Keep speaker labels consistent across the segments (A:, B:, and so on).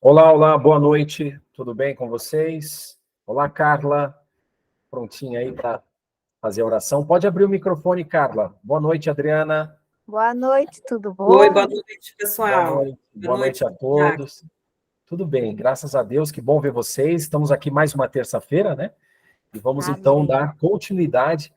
A: Olá, olá, boa noite, tudo bem com vocês? Olá, Carla, prontinha aí para fazer a oração? Pode abrir o microfone, Carla. Boa noite, Adriana.
B: Boa noite, tudo bom?
C: Oi, boa noite,
A: Boa
C: pessoal.
A: noite, boa noite a todos. Tudo bem, graças a Deus, que bom ver vocês. Estamos aqui mais uma terça-feira, né? E vamos então dar continuidade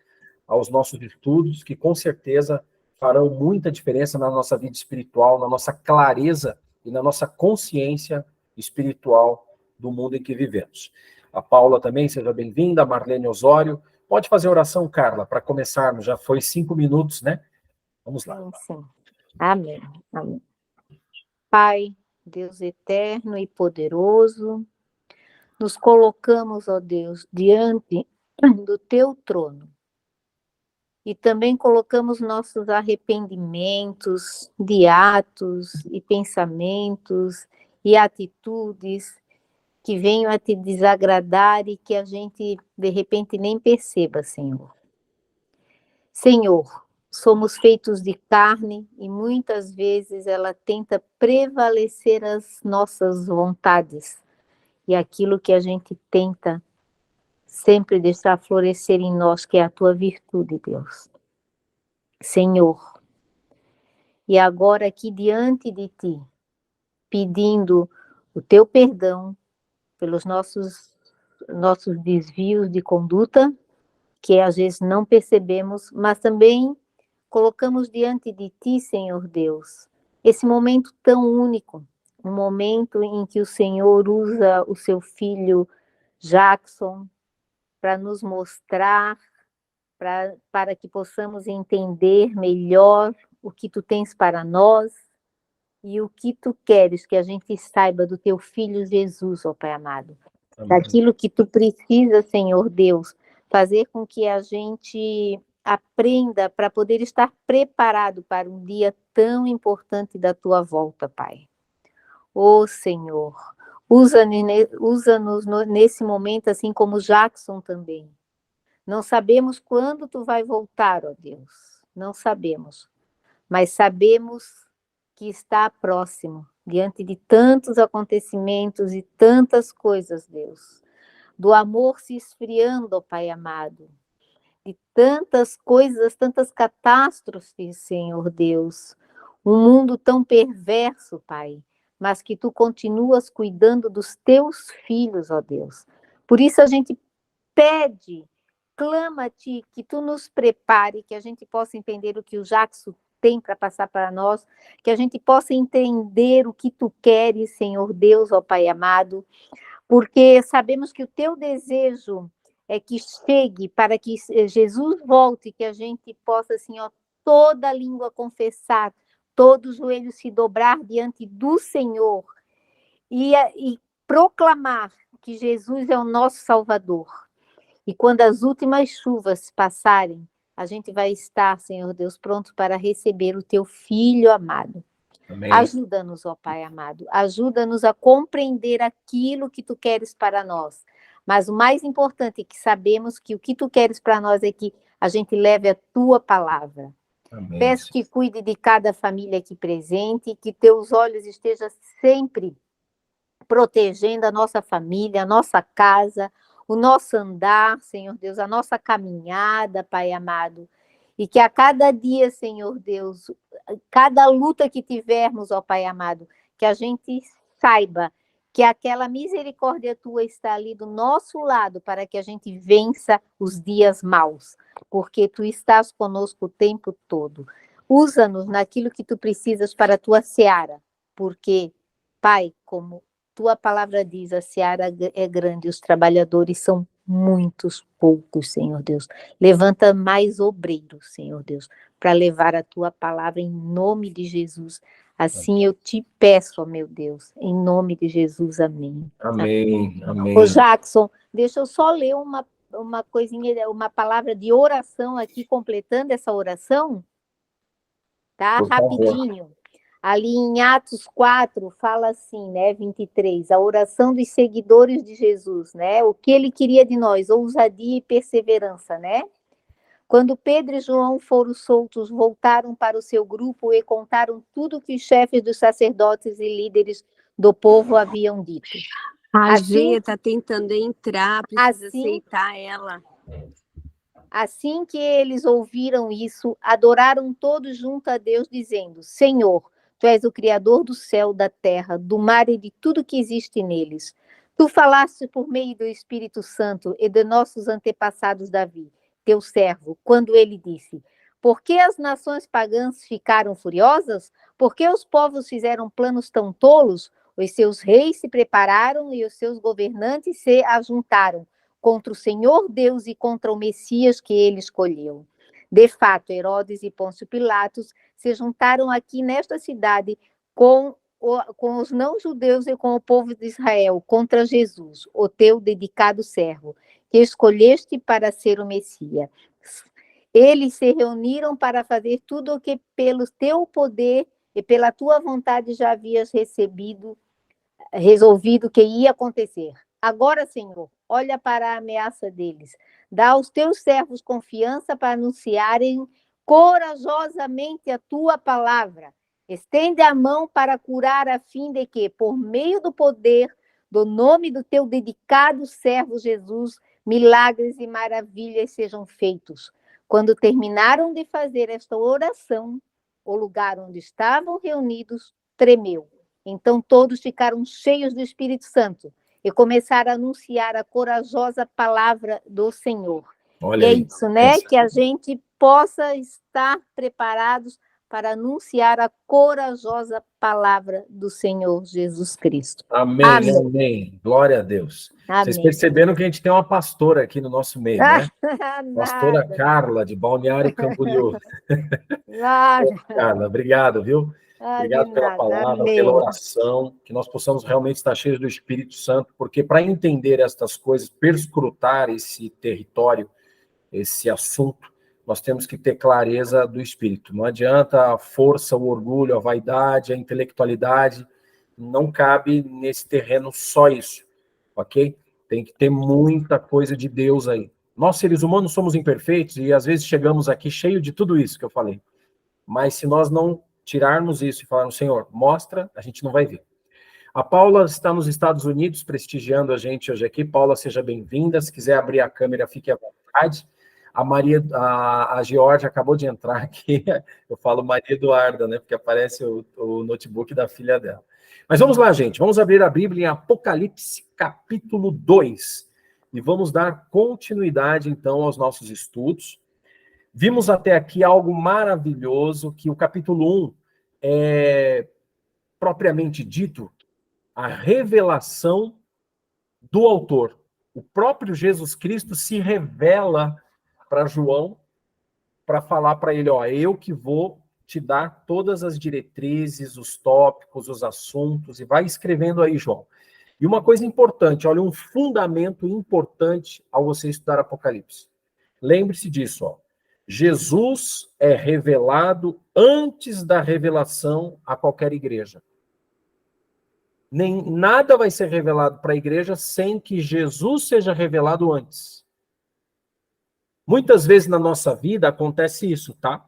A: aos nossos estudos, que com certeza farão muita diferença na nossa vida espiritual, na nossa clareza e na nossa consciência espiritual do mundo em que vivemos. A Paula também, seja bem-vinda, a Marlene Osório. Pode fazer oração, Carla, para começarmos. Já foi 5 minutos, né? Vamos lá.
B: Sim. Amém. Amém. Pai, Deus eterno e poderoso, nos colocamos, ó Deus, diante do teu trono. E também colocamos nossos arrependimentos de atos e pensamentos e atitudes que venham a te desagradar e que a gente, de repente, nem perceba, Senhor. Senhor, somos feitos de carne e muitas vezes ela tenta prevalecer as nossas vontades e aquilo que a gente tenta sempre deixar florescer em nós, que é a tua virtude, Deus. Senhor, e agora aqui diante de ti, pedindo o teu perdão pelos nossos desvios de conduta, que às vezes não percebemos, mas também colocamos diante de ti, Senhor Deus, esse momento tão único, um momento em que o Senhor usa o seu filho Jackson para nos mostrar, para que possamos entender melhor o que tu tens para nós e o que tu queres que a gente saiba do teu filho Jesus, ó Pai amado. Amém. Daquilo que tu precisa, Senhor Deus, fazer com que a gente aprenda para poder estar preparado para um dia tão importante da tua volta, Pai. Ô Senhor, usa-nos nesse momento, assim como Jackson também. Não sabemos quando tu vai voltar, ó Deus, não sabemos, mas sabemos que está próximo, diante de tantos acontecimentos e tantas coisas, Deus, do amor se esfriando, ó Pai amado, de tantas coisas, tantas catástrofes, Senhor Deus, um mundo tão perverso, Pai, mas que tu continuas cuidando dos teus filhos, ó Deus. Por isso a gente pede, clama a ti, que tu nos prepare, que a gente possa entender o que o Jackson tem para passar para nós, que a gente possa entender o que tu queres, Senhor Deus, ó Pai amado, porque sabemos que o teu desejo é que chegue para que Jesus volte, que a gente possa, assim, ó, toda língua confessar, todo joelho se dobrar diante do Senhor e proclamar que Jesus é o nosso Salvador. E quando as últimas chuvas passarem, a gente vai estar, Senhor Deus, pronto para receber o teu Filho amado. Amém. Ajuda-nos, ó Pai amado, ajuda-nos a compreender aquilo que tu queres para nós. Mas o mais importante é que sabemos que o que tu queres para nós é que a gente leve a tua palavra. Amém. Peço que cuide de cada família aqui presente, que teus olhos estejam sempre protegendo a nossa família, a nossa casa, o nosso andar, Senhor Deus, a nossa caminhada, Pai amado. E que a cada dia, Senhor Deus, cada luta que tivermos, ó Pai amado, que a gente saiba que aquela misericórdia tua está ali do nosso lado para que a gente vença os dias maus, porque tu estás conosco o tempo todo. Usa-nos naquilo que tu precisas para a tua seara, porque, Pai, como tua palavra diz, a seara é grande, os trabalhadores são muitos poucos, Senhor Deus. Levanta mais obreiros, Senhor Deus, para levar a tua palavra em nome de Jesus. Assim eu te peço, ó meu Deus, em nome de Jesus, amém.
A: Amém, amém.
B: Ô Jackson, deixa eu só ler uma coisinha, uma palavra de oração aqui, completando essa oração, tá? Rapidinho. Ali em Atos 4, fala assim, né, 23, a oração dos seguidores de Jesus, né, o que ele queria de nós, ousadia e perseverança, né? Quando Pedro e João foram soltos, voltaram para o seu grupo e contaram tudo que os chefes dos sacerdotes e líderes do povo haviam dito.
C: A
B: Assim-
C: Geia está tentando entrar, precisa
B: Assim-
C: aceitar ela.
B: Assim que eles ouviram isso, adoraram todos junto a Deus, dizendo: Senhor, Tu és o Criador do céu, da terra, do mar e de tudo que existe neles. Tu falaste por meio do Espírito Santo e de nossos antepassados Davi, teu servo, quando ele disse: Por que as nações pagãs ficaram furiosas? Por que os povos fizeram planos tão tolos? Os seus reis se prepararam e os seus governantes se ajuntaram contra o Senhor Deus e contra o Messias que ele escolheu. De fato, Herodes e Pôncio Pilatos se juntaram aqui nesta cidade com os não-judeus e com o povo de Israel contra Jesus, o teu dedicado servo, que escolheste para ser o Messias. Eles se reuniram para fazer tudo o que pelo teu poder e pela tua vontade já havias resolvido que ia acontecer. Agora, Senhor, olha para a ameaça deles. Dá aos teus servos confiança para anunciarem corajosamente a tua palavra. Estende a mão para curar, a fim de que, por meio do poder do nome do teu dedicado servo Jesus, milagres e maravilhas sejam feitos. Quando terminaram de fazer esta oração, o lugar onde estavam reunidos tremeu. Então todos ficaram cheios do Espírito Santo e começaram a anunciar a corajosa palavra do Senhor.
A: Olha
B: e é
A: aí.
B: isso, né? Que a gente possa estar preparados para anunciar a corajosa palavra do Senhor Jesus Cristo.
A: Amém,
B: Amém.
A: amém. Glória a Deus. Vocês
B: Amém.
A: perceberam que a gente tem uma pastora aqui no nosso meio, né? Pastora
B: Nada,
A: Carla, de Balneário Camboriú.
B: nada.
A: Carla, obrigado, viu?
B: Ah, de
A: Obrigado pela
B: nada.
A: palavra,
B: Amém.
A: pela oração, que nós possamos realmente estar cheios do Espírito Santo, porque para entender estas coisas, perscrutar esse território, esse assunto, nós temos que ter clareza do Espírito. Não adianta a força, o orgulho, a vaidade, a intelectualidade, não cabe nesse terreno só isso, ok? Tem que ter muita coisa de Deus aí. Nós, seres humanos, somos imperfeitos e às vezes chegamos aqui cheio de tudo isso que eu falei. Mas se nós não tirarmos isso e falarmos, Senhor, mostra, a gente não vai ver. A Paula está nos Estados Unidos prestigiando a gente hoje aqui. Paula, seja bem-vinda. Se quiser abrir a câmera, fique à vontade. A Maria, a Georgia acabou de entrar aqui. Eu falo Maria Eduarda, né? Porque aparece o notebook da filha dela. Mas vamos lá, gente. Vamos abrir a Bíblia em Apocalipse, capítulo 2. E vamos dar continuidade, então, aos nossos estudos. Vimos até aqui algo maravilhoso, que o capítulo 1 é, propriamente dito, a revelação do autor. O próprio Jesus Cristo se revela para João, para falar para ele, ó, eu que vou te dar todas as diretrizes, os tópicos, os assuntos, e vai escrevendo aí, João. E uma coisa importante, olha, um fundamento importante ao você estudar Apocalipse. Lembre-se disso, ó. Jesus é revelado antes da revelação a qualquer igreja. Nada vai ser revelado para a igreja sem que Jesus seja revelado antes. Muitas vezes na nossa vida acontece isso, tá?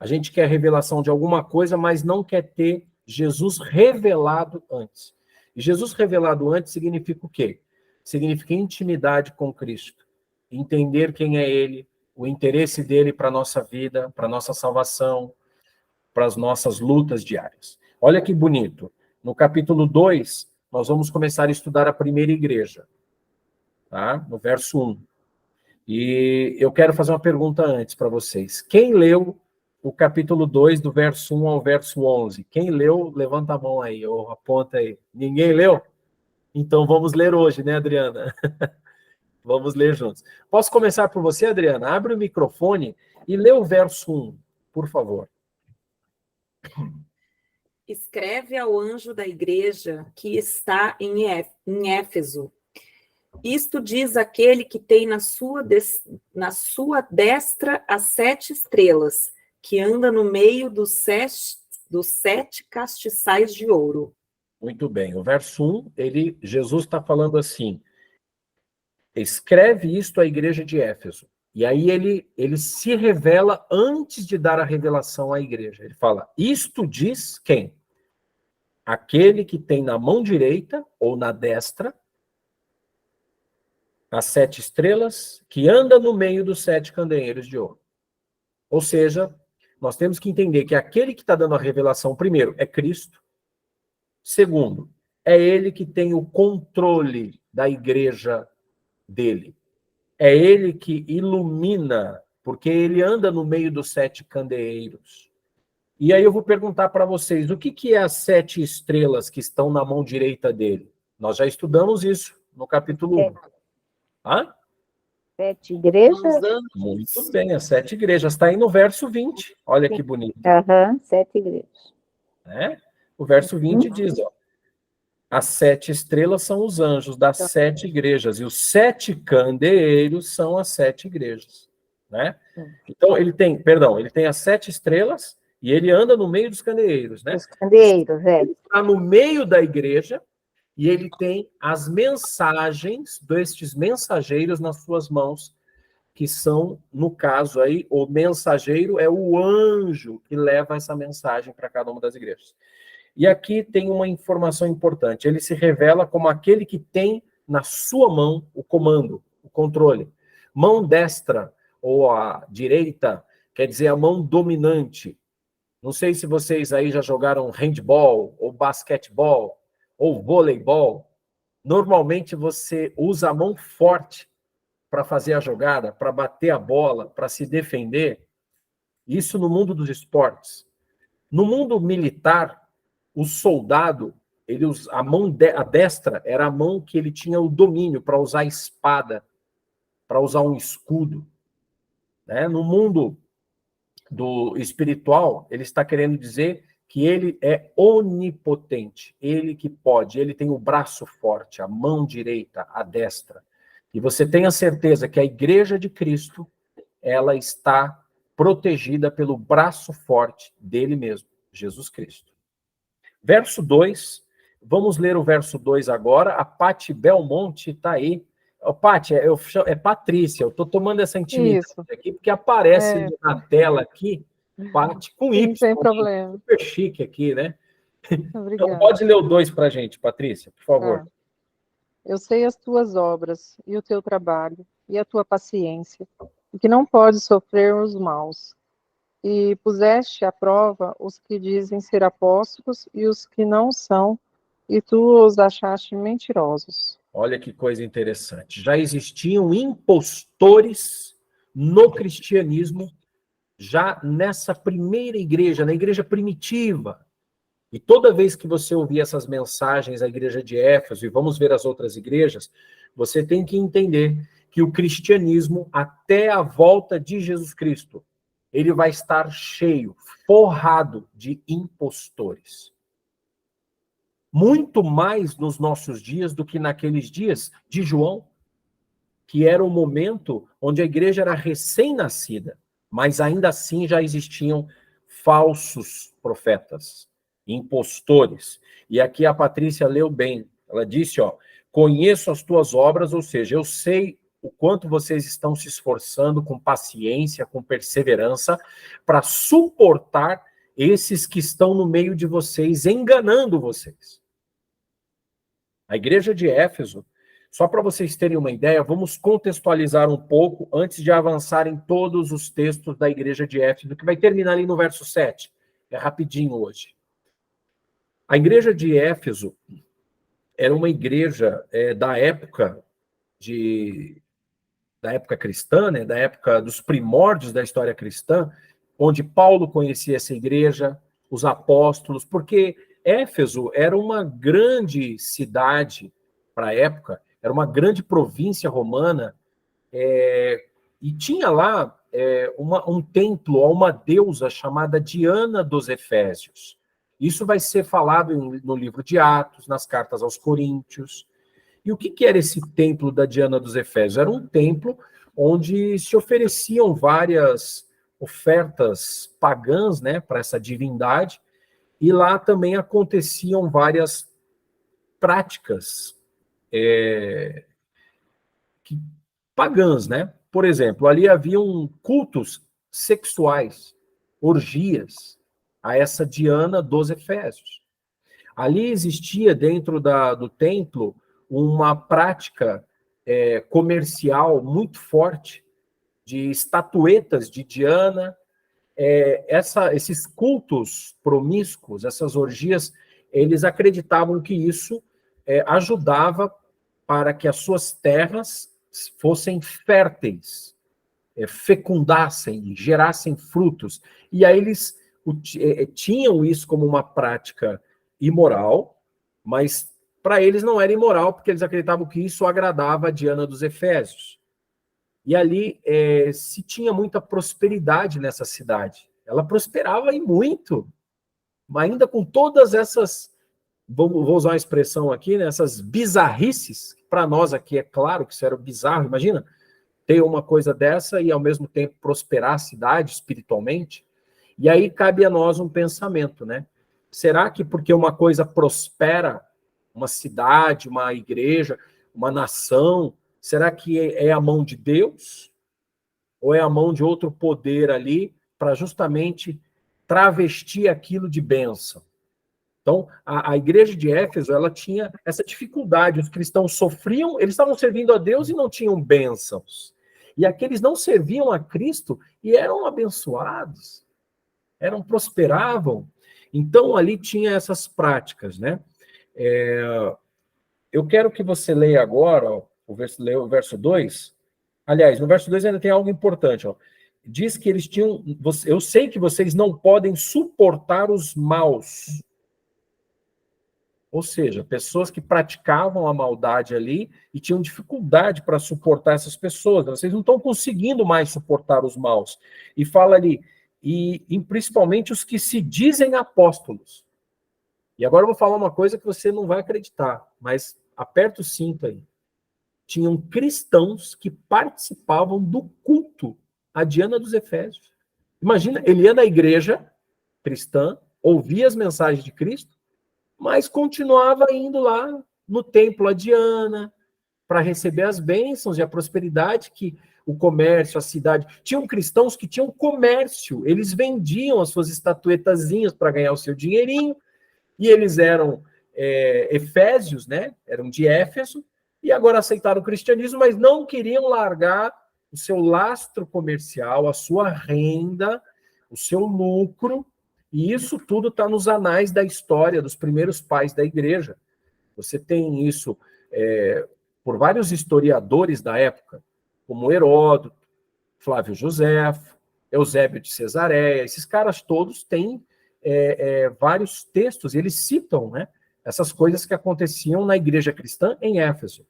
A: A gente quer revelação de alguma coisa, mas não quer ter Jesus revelado antes. E Jesus revelado antes significa o quê? Significa intimidade com Cristo. Entender quem é Ele, o interesse dele para a nossa vida, para a nossa salvação, para as nossas lutas diárias. Olha que bonito. No capítulo 2, nós vamos começar a estudar a primeira igreja, tá? No verso 1. E eu quero fazer uma pergunta antes para vocês. Quem leu o capítulo 2, do verso 1 ao verso 11? Quem leu, levanta a mão aí, ou aponta aí. Ninguém leu? Então vamos ler hoje, né, Adriana? Vamos ler juntos. Posso começar por você, Adriana? Abre o microfone e lê o verso 1, por favor.
D: Escreve ao anjo da igreja que está em Éfeso. Isto diz aquele que tem na sua destra as 7 estrelas, que anda no meio dos 7 castiçais de ouro.
A: Muito bem. O verso 1, Jesus está falando assim, escreve isto à igreja de Éfeso. E aí ele se revela antes de dar a revelação à igreja. Ele fala, isto diz quem? aquele que tem na mão direita ou na destra as 7 estrelas, que anda no meio dos 7 candeeiros de ouro. Ou seja, nós temos que entender que aquele que está dando a revelação, primeiro, é Cristo. Segundo, é ele que tem o controle da igreja dele. É ele que ilumina, porque ele anda no meio dos 7 candeeiros. E aí eu vou perguntar para vocês, o que é as 7 estrelas que estão na mão direita dele? Nós já estudamos isso no capítulo 1. Hã?
B: 7 igrejas?
A: Muito bem, as 7 igrejas. Está aí no verso 20. Olha que bonito.
B: 7 igrejas.
A: O verso 20 diz, ó, as 7 estrelas são os anjos das 7 igrejas, e os 7 candeeiros são as 7 igrejas. Né? Então, ele tem as 7 estrelas, e ele anda no meio dos candeeiros. Né?
B: Os candeeiros,
A: Ele está no meio da igreja, e ele tem as mensagens destes mensageiros nas suas mãos, que são, no caso aí, o mensageiro é o anjo que leva essa mensagem para cada uma das igrejas. E aqui tem uma informação importante. Ele se revela como aquele que tem na sua mão o comando, o controle. Mão destra ou a direita quer dizer a mão dominante. Não sei se vocês aí já jogaram handball, ou basquetebol, ou voleibol. Normalmente você usa a mão forte para fazer a jogada, para bater a bola, para se defender. Isso no mundo dos esportes. No mundo militar, o soldado, a destra era a mão que ele tinha o domínio para usar a espada, para usar um escudo. Né? No mundo do espiritual, ele está querendo dizer que ele é onipotente, ele que pode, ele tem o braço forte, a mão direita, a destra. E você tem a certeza que a igreja de Cristo, ela está protegida pelo braço forte dele mesmo, Jesus Cristo. Verso 2, vamos ler o verso 2 agora. A Pati Belmonte está aí. Pati, é Patrícia, eu estou tomando essa intimidade aqui, porque aparece na tela aqui, Pati, com Y.
E: Sem problema.
A: Super chique aqui, né?
E: Obrigada.
A: Então, pode ler o 2 para a gente, Patrícia, por favor.
E: Eu sei as tuas obras, e o teu trabalho, e a tua paciência, e que não podes sofrer os maus. E puseste à prova os que dizem ser apóstolos e os que não são, e tu os achaste mentirosos.
A: Olha que coisa interessante. Já existiam impostores no cristianismo, já nessa primeira igreja, na igreja primitiva. E toda vez que você ouvir essas mensagens, a igreja de Éfeso, e vamos ver as outras igrejas, você tem que entender que o cristianismo, até a volta de Jesus Cristo, ele vai estar cheio, forrado de impostores. Muito mais nos nossos dias do que naqueles dias de João, que era o momento onde a igreja era recém-nascida, mas ainda assim já existiam falsos profetas, impostores. E aqui a Patrícia leu bem. Ela disse, conheço as tuas obras, ou seja, eu sei o quanto vocês estão se esforçando com paciência, com perseverança, para suportar esses que estão no meio de vocês, enganando vocês. A igreja de Éfeso, só para vocês terem uma ideia, vamos contextualizar um pouco antes de avançar em todos os textos da igreja de Éfeso, que vai terminar ali no verso 7. É rapidinho hoje. A igreja de Éfeso era uma igreja da época cristã, né, da época dos primórdios da história cristã, onde Paulo conhecia essa igreja, os apóstolos, porque Éfeso era uma grande cidade para a época, era uma grande província romana, e tinha lá um templo a uma deusa chamada Diana dos Efésios. Isso vai ser falado no livro de Atos, nas cartas aos Coríntios. E o que era esse templo da Diana dos Efésios? Era um templo onde se ofereciam várias ofertas pagãs, né, para essa divindade, e lá também aconteciam várias práticas pagãs, né? Por exemplo, ali haviam cultos sexuais, orgias, a essa Diana dos Efésios. Ali existia dentro do templo uma prática comercial muito forte de estatuetas de Diana. Esses cultos promíscuos, essas orgias, eles acreditavam que isso ajudava para que as suas terras fossem férteis, fecundassem, gerassem frutos. E aí eles tinham isso como uma prática imoral, mas para eles não era imoral, porque eles acreditavam que isso agradava a Diana dos Efésios. E ali se tinha muita prosperidade nessa cidade. Ela prosperava e muito, mas ainda com todas essas, vou usar uma expressão aqui, né, essas bizarrices, para nós aqui é claro que isso era bizarro, imagina, ter uma coisa dessa e ao mesmo tempo prosperar a cidade espiritualmente. E aí cabe a nós um pensamento, né? Será que porque uma coisa prospera, uma cidade, uma igreja, uma nação, será que é a mão de Deus? Ou é a mão de outro poder ali para justamente travestir aquilo de bênção? Então, a igreja de Éfeso, ela tinha essa dificuldade. Os cristãos sofriam, eles estavam servindo a Deus e não tinham bênçãos. E aqueles não serviam a Cristo e eram abençoados, prosperavam. Então, ali tinha essas práticas, né? Eu quero que você leia agora, ó, leia o verso 2. Aliás, no verso 2 ainda tem algo importante. Ó. Diz que eles tinham... Eu sei que vocês não podem suportar os maus. Ou seja, pessoas que praticavam a maldade ali e tinham dificuldade para suportar essas pessoas. Vocês não estão conseguindo mais suportar os maus. E fala ali, e principalmente os que se dizem apóstolos. E agora eu vou falar uma coisa que você não vai acreditar, mas aperta o cinto aí. Tinham cristãos que participavam do culto a Diana dos Efésios. Imagina, ele ia na igreja cristã, ouvia as mensagens de Cristo, mas continuava indo lá no templo a Diana para receber as bênçãos e a prosperidade que o comércio, a cidade... Tinham cristãos que tinham comércio, eles vendiam as suas estatuetazinhas para ganhar o seu dinheirinho, e eles eram efésios, né? Eram de Éfeso, e agora aceitaram o cristianismo, mas não queriam largar o seu lastro comercial, a sua renda, o seu lucro, e isso tudo está nos anais da história dos primeiros pais da igreja. Você tem isso por vários historiadores da época, como Heródoto, Flávio Josefo, Eusébio de Cesareia. Esses caras todos têm vários textos, e eles citam, né, essas coisas que aconteciam na igreja cristã em Éfeso.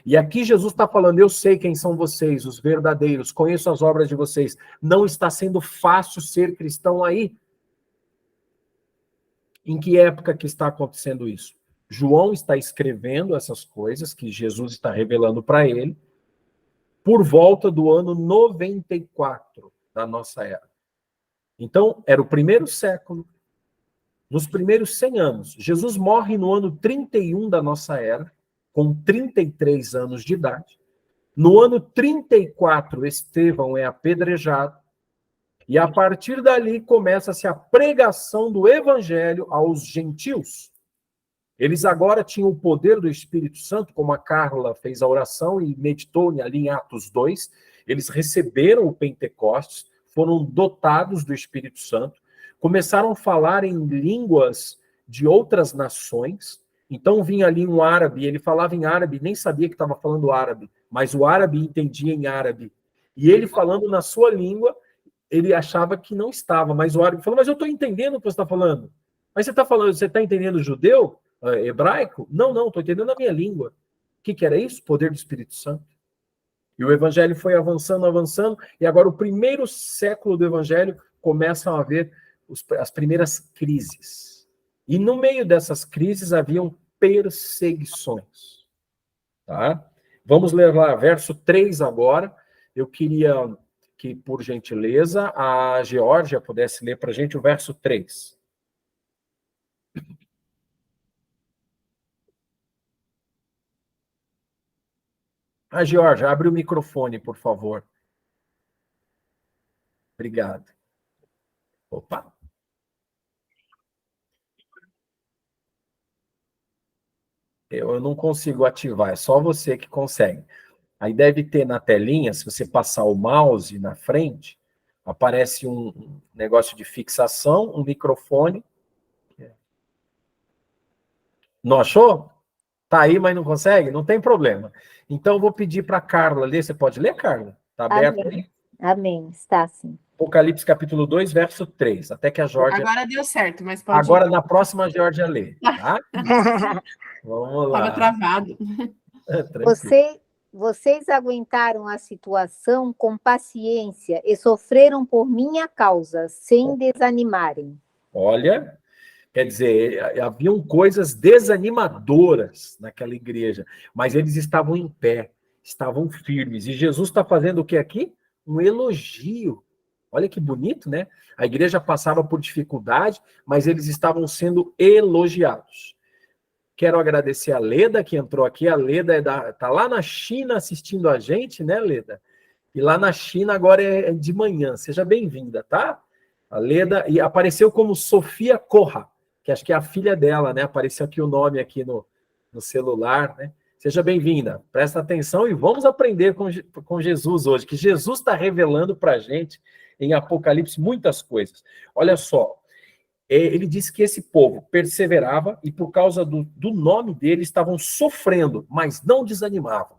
A: E aqui Jesus está falando, eu sei quem são vocês, os verdadeiros, conheço as obras de vocês. Não está sendo fácil ser cristão aí. Em que época que está acontecendo isso? João está escrevendo essas coisas que Jesus está revelando para ele por volta do ano 94 da nossa era. Então, era o primeiro século, nos primeiros 100 anos. Jesus morre no ano 31 da nossa era, com 33 anos de idade. No ano 34, Estevão é apedrejado, e a partir dali começa-se a pregação do evangelho aos gentios. Eles agora tinham o poder do Espírito Santo, como a Carla fez a oração e meditou ali em Atos 2. Eles receberam o Pentecostes, foram dotados do Espírito Santo, começaram a falar em línguas de outras nações. Então vinha ali um árabe, ele falava em árabe, nem sabia que estava falando árabe, mas o árabe entendia em árabe. E ele falando na sua língua, ele achava que não estava, mas o árabe falou, mas eu estou entendendo o que você está falando. Mas você está entendendo judeu? Hebraico? Não, estou entendendo a minha língua. O que era isso? Poder do Espírito Santo. E o evangelho foi avançando, e agora o primeiro século do evangelho começam a haver as primeiras crises. E no meio dessas crises haviam perseguições. Tá? Vamos ler lá, verso 3 agora. Eu queria que, por gentileza, a Geórgia pudesse ler para a gente o verso 3. A Geórgia, abre o microfone, por favor. Obrigado. Opa. Eu não consigo ativar, é só você que consegue. Aí deve ter na telinha, se você passar o mouse na frente, aparece um negócio de fixação, um microfone. Não achou? Tá aí, mas não consegue? Não tem problema. Então, eu vou pedir para a Carla ler. Você pode ler, Carla? Está aberto
B: Amém.
A: aí?
B: Amém, está sim.
A: Apocalipse capítulo 2, verso 3. Até que a Georgia...
F: Agora deu certo, mas pode
A: Agora,
F: ir.
A: na próxima, a Georgia lê, tá? Vamos lá.
F: Estava travado.
A: Tranquilo.
B: Vocês aguentaram a situação com paciência e sofreram por minha causa, sem desanimarem.
A: Olha, quer dizer, haviam coisas desanimadoras naquela igreja, mas eles estavam em pé, estavam firmes. E Jesus está fazendo o que aqui? Um elogio. Olha que bonito, né? A igreja passava por dificuldade, mas eles estavam sendo elogiados. Quero agradecer a Leda, que entrou aqui. A Leda está lá na China assistindo a gente, né, Leda? E lá na China agora é de manhã. Seja bem-vinda, tá? A Leda, e apareceu como Sofia Corra, que acho que é a filha dela, né? Apareceu aqui o nome aqui no celular, né? Seja bem-vinda. Presta atenção e vamos aprender com Jesus hoje, que Jesus está revelando para a gente em Apocalipse muitas coisas. Olha só, ele disse que esse povo perseverava e por causa do nome dele estavam sofrendo, mas não desanimavam.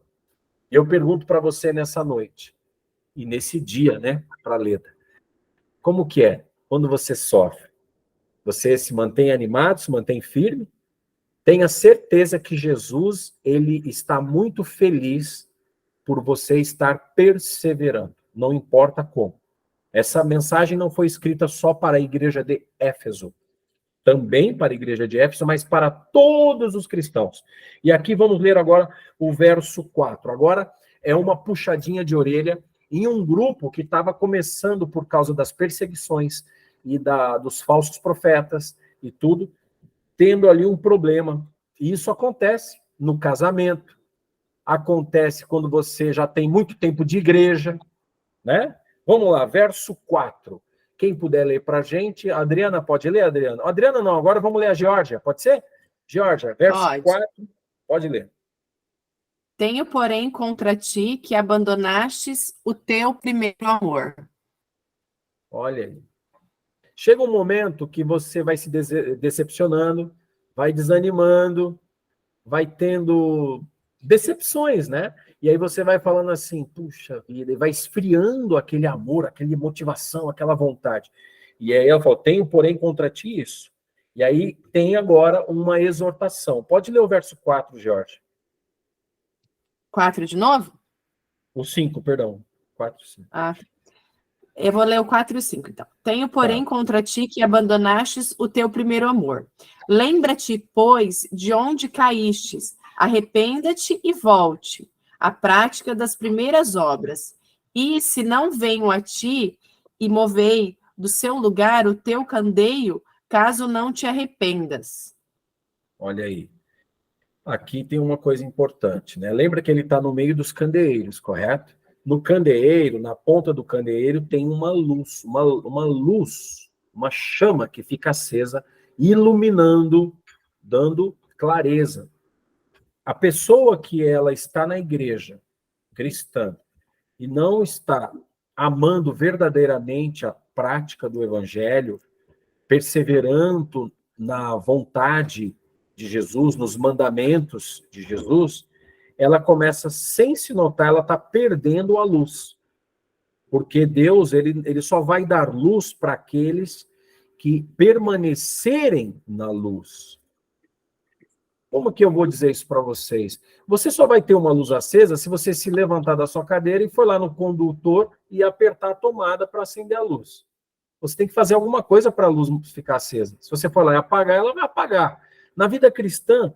A: Eu pergunto para você nessa noite, e nesse dia, né, para Leda, como que é quando você sofre? Você se mantém animado, se mantém firme? Tenha certeza que Jesus, ele está muito feliz por você estar perseverando, não importa como. Essa mensagem não foi escrita só para a igreja de Éfeso, também para a igreja de Éfeso, mas para todos os cristãos. E aqui vamos ler agora o verso 4. Agora é uma puxadinha de orelha em um grupo que estava começando por causa das perseguições e dos falsos profetas e tudo, tendo ali um problema. E isso acontece no casamento, acontece quando você já tem muito tempo de igreja, né? Vamos lá, verso 4. Quem puder ler para a gente, a Adriana pode ler, Adriana? Adriana não, agora vamos ler a Geórgia, pode ser? Geórgia, verso
F: Pode.
A: 4, pode ler.
F: Tenho, porém, contra ti que abandonastes o teu primeiro amor.
A: Olha aí. Chega um momento que você vai se decepcionando, vai desanimando, vai tendo decepções, né? E aí você vai falando assim, puxa vida, e vai esfriando aquele amor, aquela motivação, aquela vontade. E aí ela falou, tenho, porém, contra ti isso. E aí tem agora uma exortação. Pode ler o verso 4, Jorge.
F: 4 de novo?
A: O 5, perdão. 4, 5.
F: Ah, eu vou ler o 4 e o 5, então. Tenho, porém, contra ti que abandonastes o teu primeiro amor. Lembra-te, pois, de onde caístes. Arrependa-te e volte à prática das primeiras obras. E se não venho a ti e movei do seu lugar o teu candeio, caso não te arrependas.
A: Olha aí. Aqui tem uma coisa importante, né? Lembra que ele está no meio dos candeeiros, correto? No candeeiro, na ponta do candeeiro, tem uma luz, uma chama que fica acesa, iluminando, dando clareza. A pessoa que ela está na igreja cristã e não está amando verdadeiramente a prática do evangelho, perseverando na vontade de Jesus, nos mandamentos de Jesus, ela começa, sem se notar, ela está perdendo a luz. Porque Deus, ele só vai dar luz para aqueles que permanecerem na luz. Como que eu vou dizer isso para vocês? Você só vai ter uma luz acesa se você se levantar da sua cadeira e for lá no condutor e apertar a tomada para acender a luz. Você tem que fazer alguma coisa para a luz ficar acesa. Se você for lá e apagar, ela vai apagar. Na vida cristã,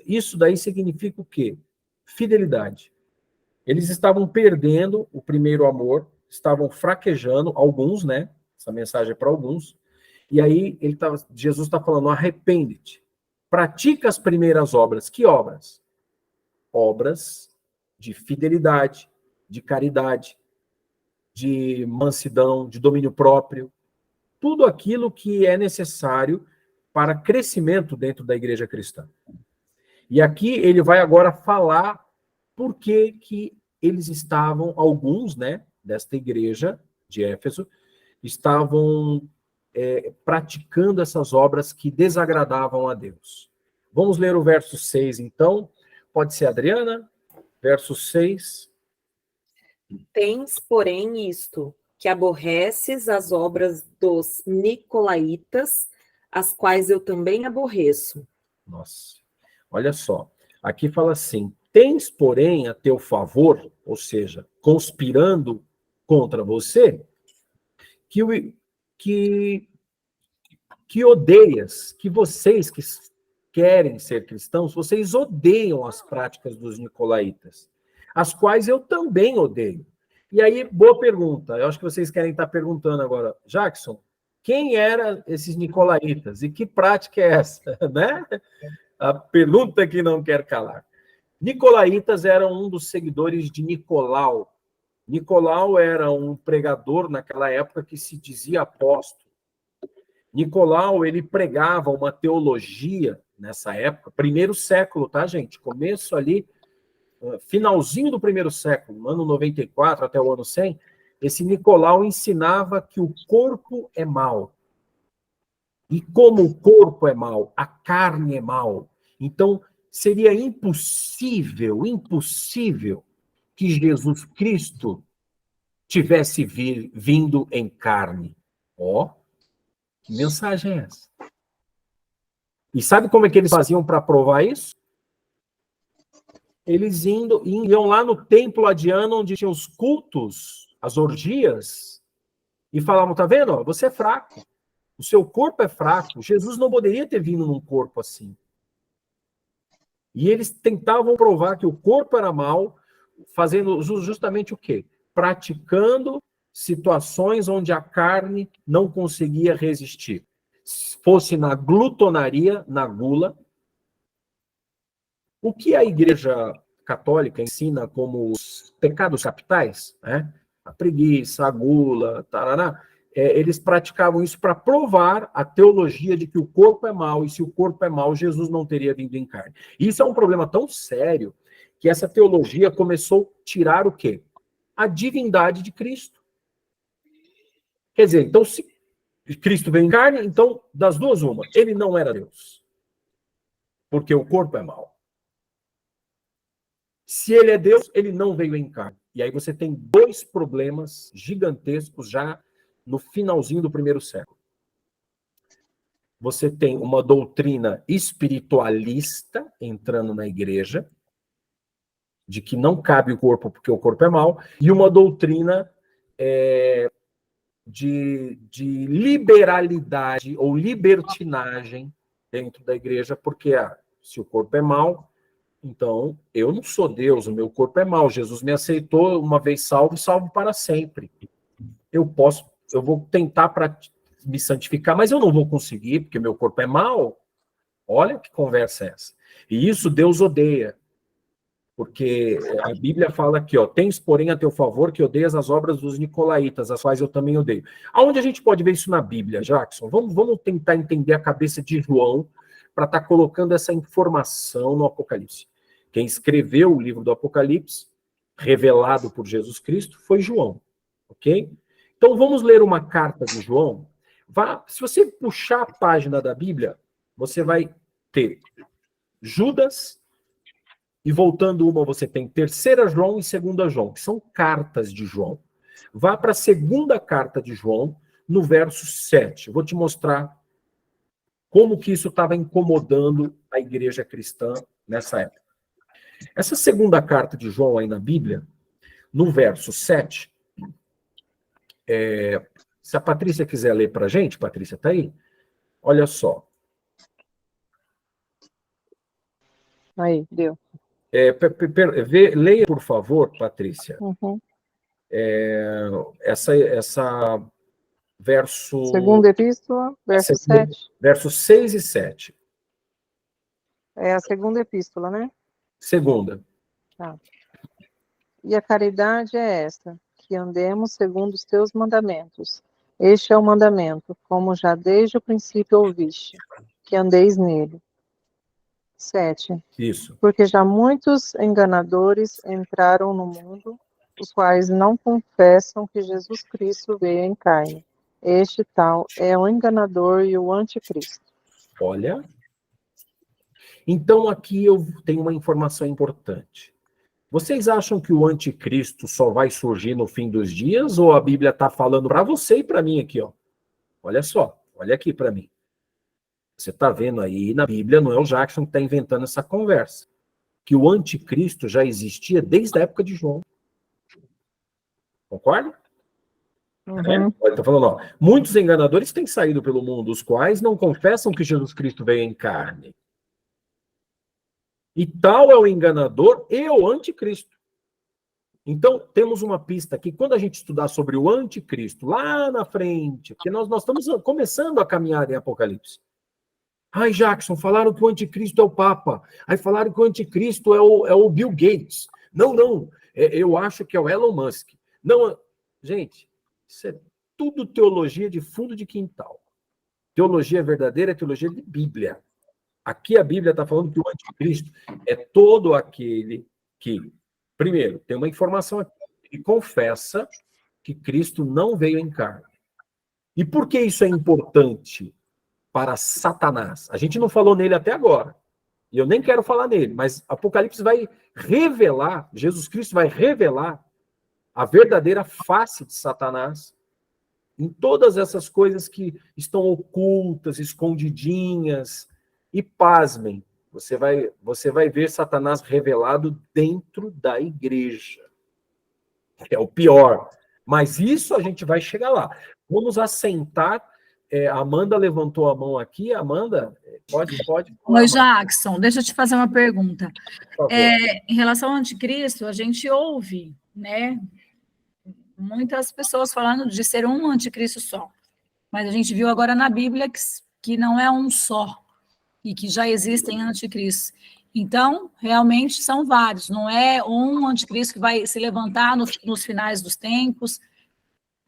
A: isso daí significa o quê? Fidelidade. Eles estavam perdendo o primeiro amor, estavam fraquejando, alguns, né? Essa mensagem é para alguns. E aí Jesus está falando, arrepende-te. Pratica as primeiras obras. Que obras? Obras de fidelidade, de caridade, de mansidão, de domínio próprio. Tudo aquilo que é necessário para crescimento dentro da igreja cristã. E aqui ele vai agora falar por que eles estavam, alguns, né, desta igreja de Éfeso, estavam praticando essas obras que desagradavam a Deus. Vamos ler o verso 6, então. Pode ser, Adriana? Verso 6.
D: Tens, porém, isto, que aborreces as obras dos nicolaítas, as quais eu também aborreço.
A: Nossa, olha só. Aqui fala assim, tens, porém, a teu favor, ou seja, conspirando contra você, que odeias, que vocês que querem ser cristãos, vocês odeiam as práticas dos nicolaítas, as quais eu também odeio. E aí, boa pergunta, eu acho que vocês querem estar perguntando agora, Jackson, quem eram esses nicolaítas e que prática é essa, né? A pergunta que não quer calar. Nicolaítas eram um dos seguidores de Nicolau. Nicolau era um pregador naquela época que se dizia apóstolo. Nicolau, ele pregava uma teologia nessa época, primeiro século, tá, gente? Começo ali, finalzinho do primeiro século, ano 94 até o ano 100, esse Nicolau ensinava que o corpo é mau. E como o corpo é mau, a carne é mau. Então, seria impossível que Jesus Cristo tivesse vindo em carne. Ó, que mensagem é essa? E sabe como é que eles faziam para provar isso? Eles iam lá no templo adiano, onde tinham os cultos, as orgias, e falavam, tá vendo? Você é fraco. O seu corpo é fraco. Jesus não poderia ter vindo num corpo assim. E eles tentavam provar que o corpo era mau, fazendo justamente o quê? Praticando situações onde a carne não conseguia resistir. Se fosse na glutonaria, na gula. O que a Igreja Católica ensina como os pecados capitais, né? A preguiça, a gula, tarará, eles praticavam isso para provar a teologia de que o corpo é mau, e se o corpo é mau, Jesus não teria vindo em carne. E isso é um problema tão sério que essa teologia começou a tirar o quê? A divindade de Cristo. Quer dizer, então, se Cristo veio em carne, então, das duas, uma, ele não era Deus. Porque o corpo é mau. Se ele é Deus, ele não veio em carne. E aí você tem dois problemas gigantescos já no finalzinho do primeiro século. Você tem uma doutrina espiritualista entrando na igreja, de que não cabe o corpo porque o corpo é mau, e uma doutrina de liberalidade ou libertinagem dentro da igreja, porque se o corpo é mau, então eu não sou Deus, o meu corpo é mau. Jesus me aceitou uma vez salvo, salvo para sempre. Eu vou tentar para me santificar, mas eu não vou conseguir, porque meu corpo é mau. Olha que conversa é essa. E isso Deus odeia. Porque a Bíblia fala aqui, ó, tens, porém, a teu favor que odeias as obras dos nicolaítas, as quais eu também odeio. Aonde a gente pode ver isso na Bíblia, Jackson? Vamos tentar entender a cabeça de João para estar colocando essa informação no Apocalipse. Quem escreveu o livro do Apocalipse, revelado por Jesus Cristo, foi João, ok? Então, vamos ler uma carta de João. Se você puxar a página da Bíblia, você vai ter Judas, e voltando uma, você tem 3ª João e 2ª João, que são cartas de João. Vá para a 2ª carta de João, no verso 7. Vou te mostrar como que isso estava incomodando a igreja cristã nessa época. Essa 2ª carta de João aí na Bíblia, no verso 7, se a Patrícia quiser ler para a gente, Patrícia, está aí? Olha só.
E: Aí, deu.
A: Leia, por favor, Patrícia.
E: Uhum.
A: Essa verso...
E: Segunda epístola, verso 7.
A: Versos 6 e 7.
E: É a segunda epístola, né?
A: Segunda.
E: Tá. E a caridade é esta, que andemos segundo os teus mandamentos. Este é o mandamento, como já desde o princípio ouviste, que andeis nele. 7.
A: Isso.
E: Porque já muitos enganadores entraram no mundo, os quais não confessam que Jesus Cristo veio em carne. Este tal é o enganador e o anticristo.
A: Olha. Então, aqui eu tenho uma informação importante. Vocês acham que o anticristo só vai surgir no fim dos dias? Ou a Bíblia está falando para você e para mim aqui, ó? Olha só, olha aqui para mim. Você está vendo aí na Bíblia, não é o Jackson que está inventando essa conversa. Que o anticristo já existia desde a época de João. Concorda?
E: Uhum.
A: Ele está falando, ó, muitos enganadores têm saído pelo mundo, os quais não confessam que Jesus Cristo veio em carne. E tal é o enganador e o anticristo. Então, temos uma pista aqui, quando a gente estudar sobre o anticristo, lá na frente, porque nós estamos começando a caminhar em Apocalipse. Ai, Jackson, falaram que o anticristo é o Papa. Aí falaram que o anticristo é o Bill Gates. Não, eu acho que é o Elon Musk. Não, gente, isso é tudo teologia de fundo de quintal. Teologia verdadeira é teologia de Bíblia. Aqui a Bíblia está falando que o anticristo é todo aquele que, primeiro, tem uma informação aqui, e confessa que Cristo não veio em carne. E por que isso é importante para Satanás? A gente não falou nele até agora. E eu nem quero falar nele, mas Apocalipse vai revelar, Jesus Cristo vai revelar a verdadeira face de Satanás em todas essas coisas que estão ocultas, escondidinhas. E pasmem, você vai ver Satanás revelado dentro da igreja. É o pior. Mas isso a gente vai chegar lá. Vamos assentar. A Amanda levantou a mão aqui. Amanda, pode falar.
G: Oi, Jackson, deixa eu te fazer uma pergunta.
A: Por favor.
G: Em relação ao anticristo, a gente ouve, né, muitas pessoas falando de ser um anticristo só. Mas a gente viu agora na Bíblia que não é um só, e que já existem anticristos. Então, realmente são vários, não é um anticristo que vai se levantar nos finais dos tempos,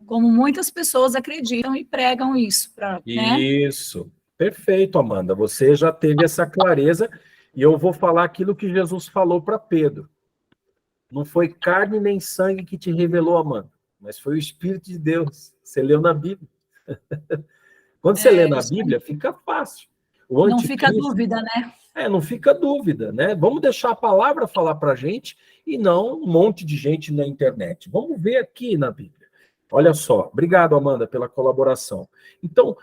G: como muitas pessoas acreditam e pregam isso. Né?
A: Isso, perfeito, Amanda. Você já teve essa clareza, e eu vou falar aquilo que Jesus falou para Pedro. Não foi carne nem sangue que te revelou, Amanda, mas foi o Espírito de Deus. Você leu na Bíblia. Quando você lê na Bíblia, fica fácil.
G: Não fica dúvida, né?
A: Não fica dúvida, né? Vamos deixar a palavra falar para a gente e não um monte de gente na internet. Vamos ver aqui na Bíblia. Olha só. Obrigado, Amanda, pela colaboração. Então,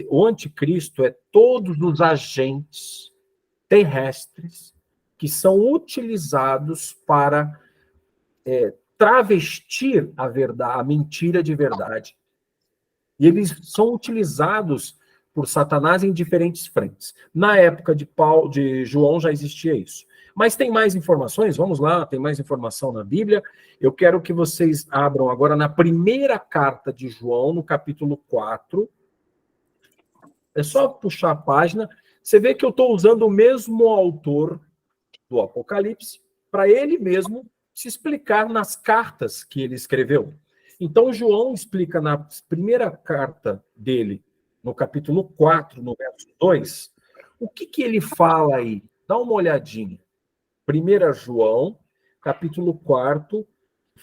A: o anticristo é todos os agentes terrestres que são utilizados para travestir a verdade, a mentira de verdade. E eles são utilizados por Satanás em diferentes frentes. Na época de João já existia isso. Mas tem mais informações? Vamos lá, tem mais informação na Bíblia. Eu quero que vocês abram agora na primeira carta de João, no capítulo 4. É só puxar a página. Você vê que eu estou usando o mesmo autor do Apocalipse para ele mesmo se explicar nas cartas que ele escreveu. Então, João explica na primeira carta dele, no capítulo 4, no verso 2, o que ele fala aí? Dá uma olhadinha. 1 João, capítulo 4,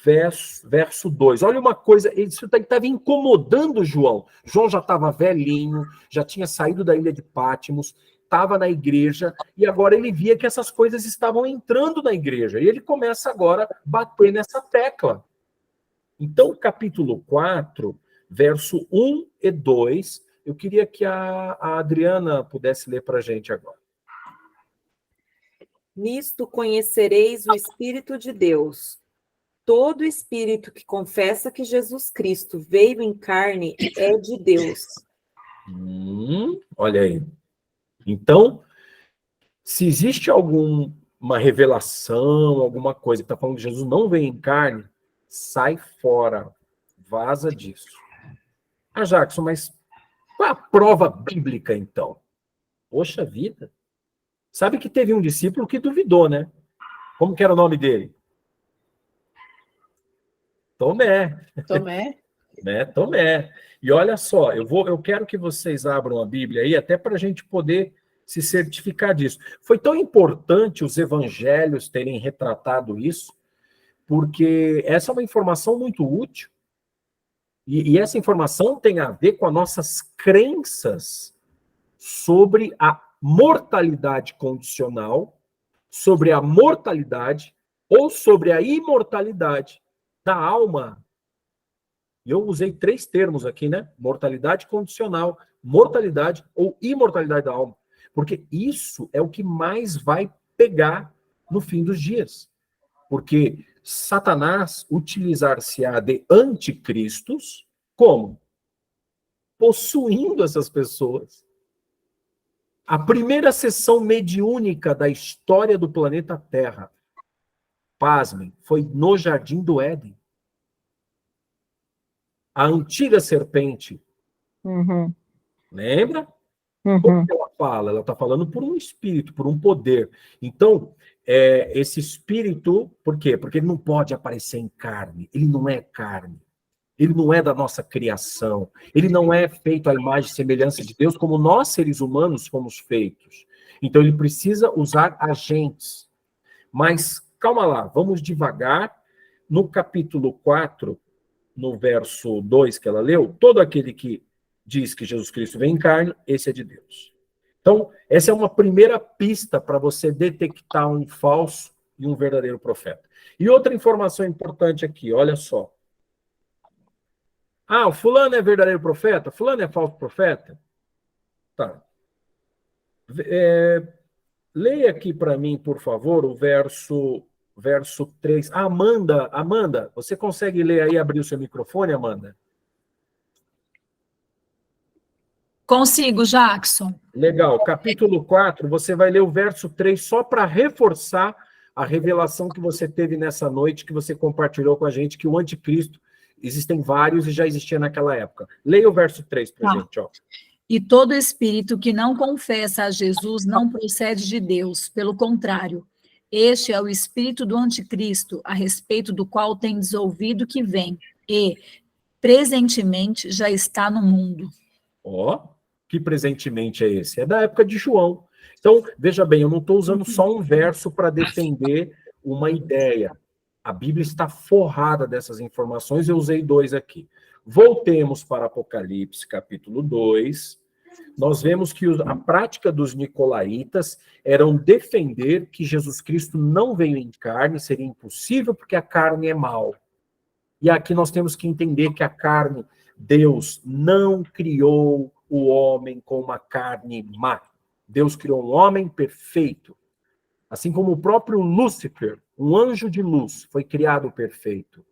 A: verso 2. Olha uma coisa, isso estava incomodando João. João já estava velhinho, já tinha saído da ilha de Pátimos, estava na igreja, e agora ele via que essas coisas estavam entrando na igreja. E ele começa agora a bater nessa tecla. Então, capítulo 4, verso 1 e 2, eu queria que a Adriana pudesse ler para a gente agora.
D: Nisto conhecereis o Espírito de Deus. Todo espírito que confessa que Jesus Cristo veio em carne é de Deus.
A: Olha aí. Então, se existe alguma revelação, alguma coisa que está falando que Jesus não veio em carne, sai fora, vaza disso. Ah, Jackson, mas qual é a prova bíblica, então? Poxa vida. Sabe que teve um discípulo que duvidou, né? Como que era o nome dele? Tomé. Tomé. E olha só, eu quero que vocês abram a Bíblia aí, até para a gente poder se certificar disso. Foi tão importante os evangelhos terem retratado isso, porque essa é uma informação muito útil. E essa informação tem a ver com as nossas crenças sobre a mortalidade condicional, sobre a mortalidade ou sobre a imortalidade da alma. E eu usei 3 termos aqui, né? Mortalidade condicional, mortalidade ou imortalidade da alma. Porque isso é o que mais vai pegar no fim dos dias. Porque Satanás utilizar-se-á de anticristos, como? Possuindo essas pessoas. A primeira sessão mediúnica da história do planeta Terra, pasmem, foi no Jardim do Éden. A antiga serpente, lembra? Como que ela fala? Ela está falando por um espírito, por um poder. Então, esse espírito, por quê? Porque ele não pode aparecer em carne. Ele não é carne. Ele não é da nossa criação. Ele não é feito à imagem e semelhança de Deus, como nós, seres humanos, fomos feitos. Então, ele precisa usar agentes. Mas, calma lá, vamos devagar. No capítulo 4, no verso 2 que ela leu, todo aquele que diz que Jesus Cristo vem em carne, esse é de Deus. Então, essa é uma primeira pista para você detectar um falso e um verdadeiro profeta. E outra informação importante aqui, olha só. Ah, o fulano é verdadeiro profeta? Fulano é falso profeta? Tá. Leia aqui para mim, por favor, o verso 3. Amanda, você consegue ler aí, abrir o seu microfone, Amanda?
G: Consigo, Jackson.
A: Legal. Capítulo 4, você vai ler o verso 3 só para reforçar a revelação que você teve nessa noite, que você compartilhou com a gente, que o anticristo, existem vários e já existia naquela época. Leia o verso 3 para a gente, ó.
G: E todo espírito que não confessa a Jesus não procede de Deus, pelo contrário, este é o espírito do anticristo, a respeito do qual tendes ouvido que vem, e, presentemente, já está no mundo.
A: Ó, que presentemente é esse? É da época de João. Então, veja bem, eu não estou usando só um verso para defender uma ideia. A Bíblia está forrada dessas informações, eu usei 2 aqui. Voltemos para Apocalipse, capítulo 2. Nós vemos que a prática dos nicolaítas eram defender que Jesus Cristo não veio em carne, seria impossível porque a carne é mal. E aqui nós temos que entender que a carne, Deus não criou o homem com uma carne má. Deus criou um homem perfeito. Assim como o próprio Lúcifer, um anjo de luz, foi criado perfeito.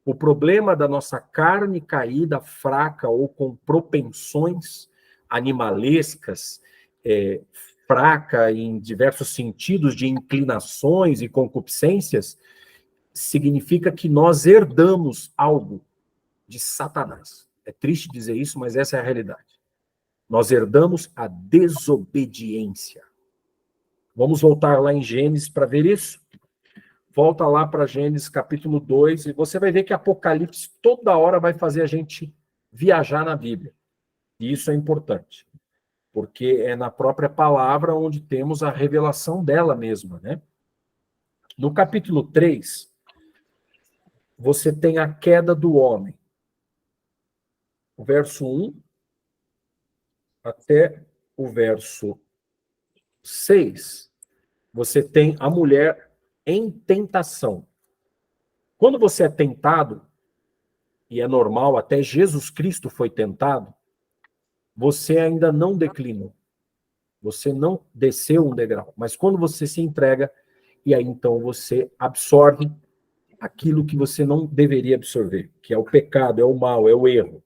A: O problema da nossa carne caída, fraca ou com propensões animalescas, fraca em diversos sentidos de inclinações e concupiscências, significa que nós herdamos algo de Satanás. É triste dizer isso, mas essa é a realidade. Nós herdamos a desobediência. Vamos voltar lá em Gênesis para ver isso? Volta lá para Gênesis capítulo 2 e você vai ver que Apocalipse toda hora vai fazer a gente viajar na Bíblia. E isso é importante, porque é na própria palavra onde temos a revelação dela mesma, né? No capítulo 3, você tem a queda do homem. O verso 1 até o verso 6, você tem a mulher em tentação. Quando você é tentado, e é normal, até Jesus Cristo foi tentado, você ainda não declinou. Você não desceu um degrau. Mas quando você se entrega, e aí então você absorve aquilo que você não deveria absorver, que é o pecado, é o mal, é o erro.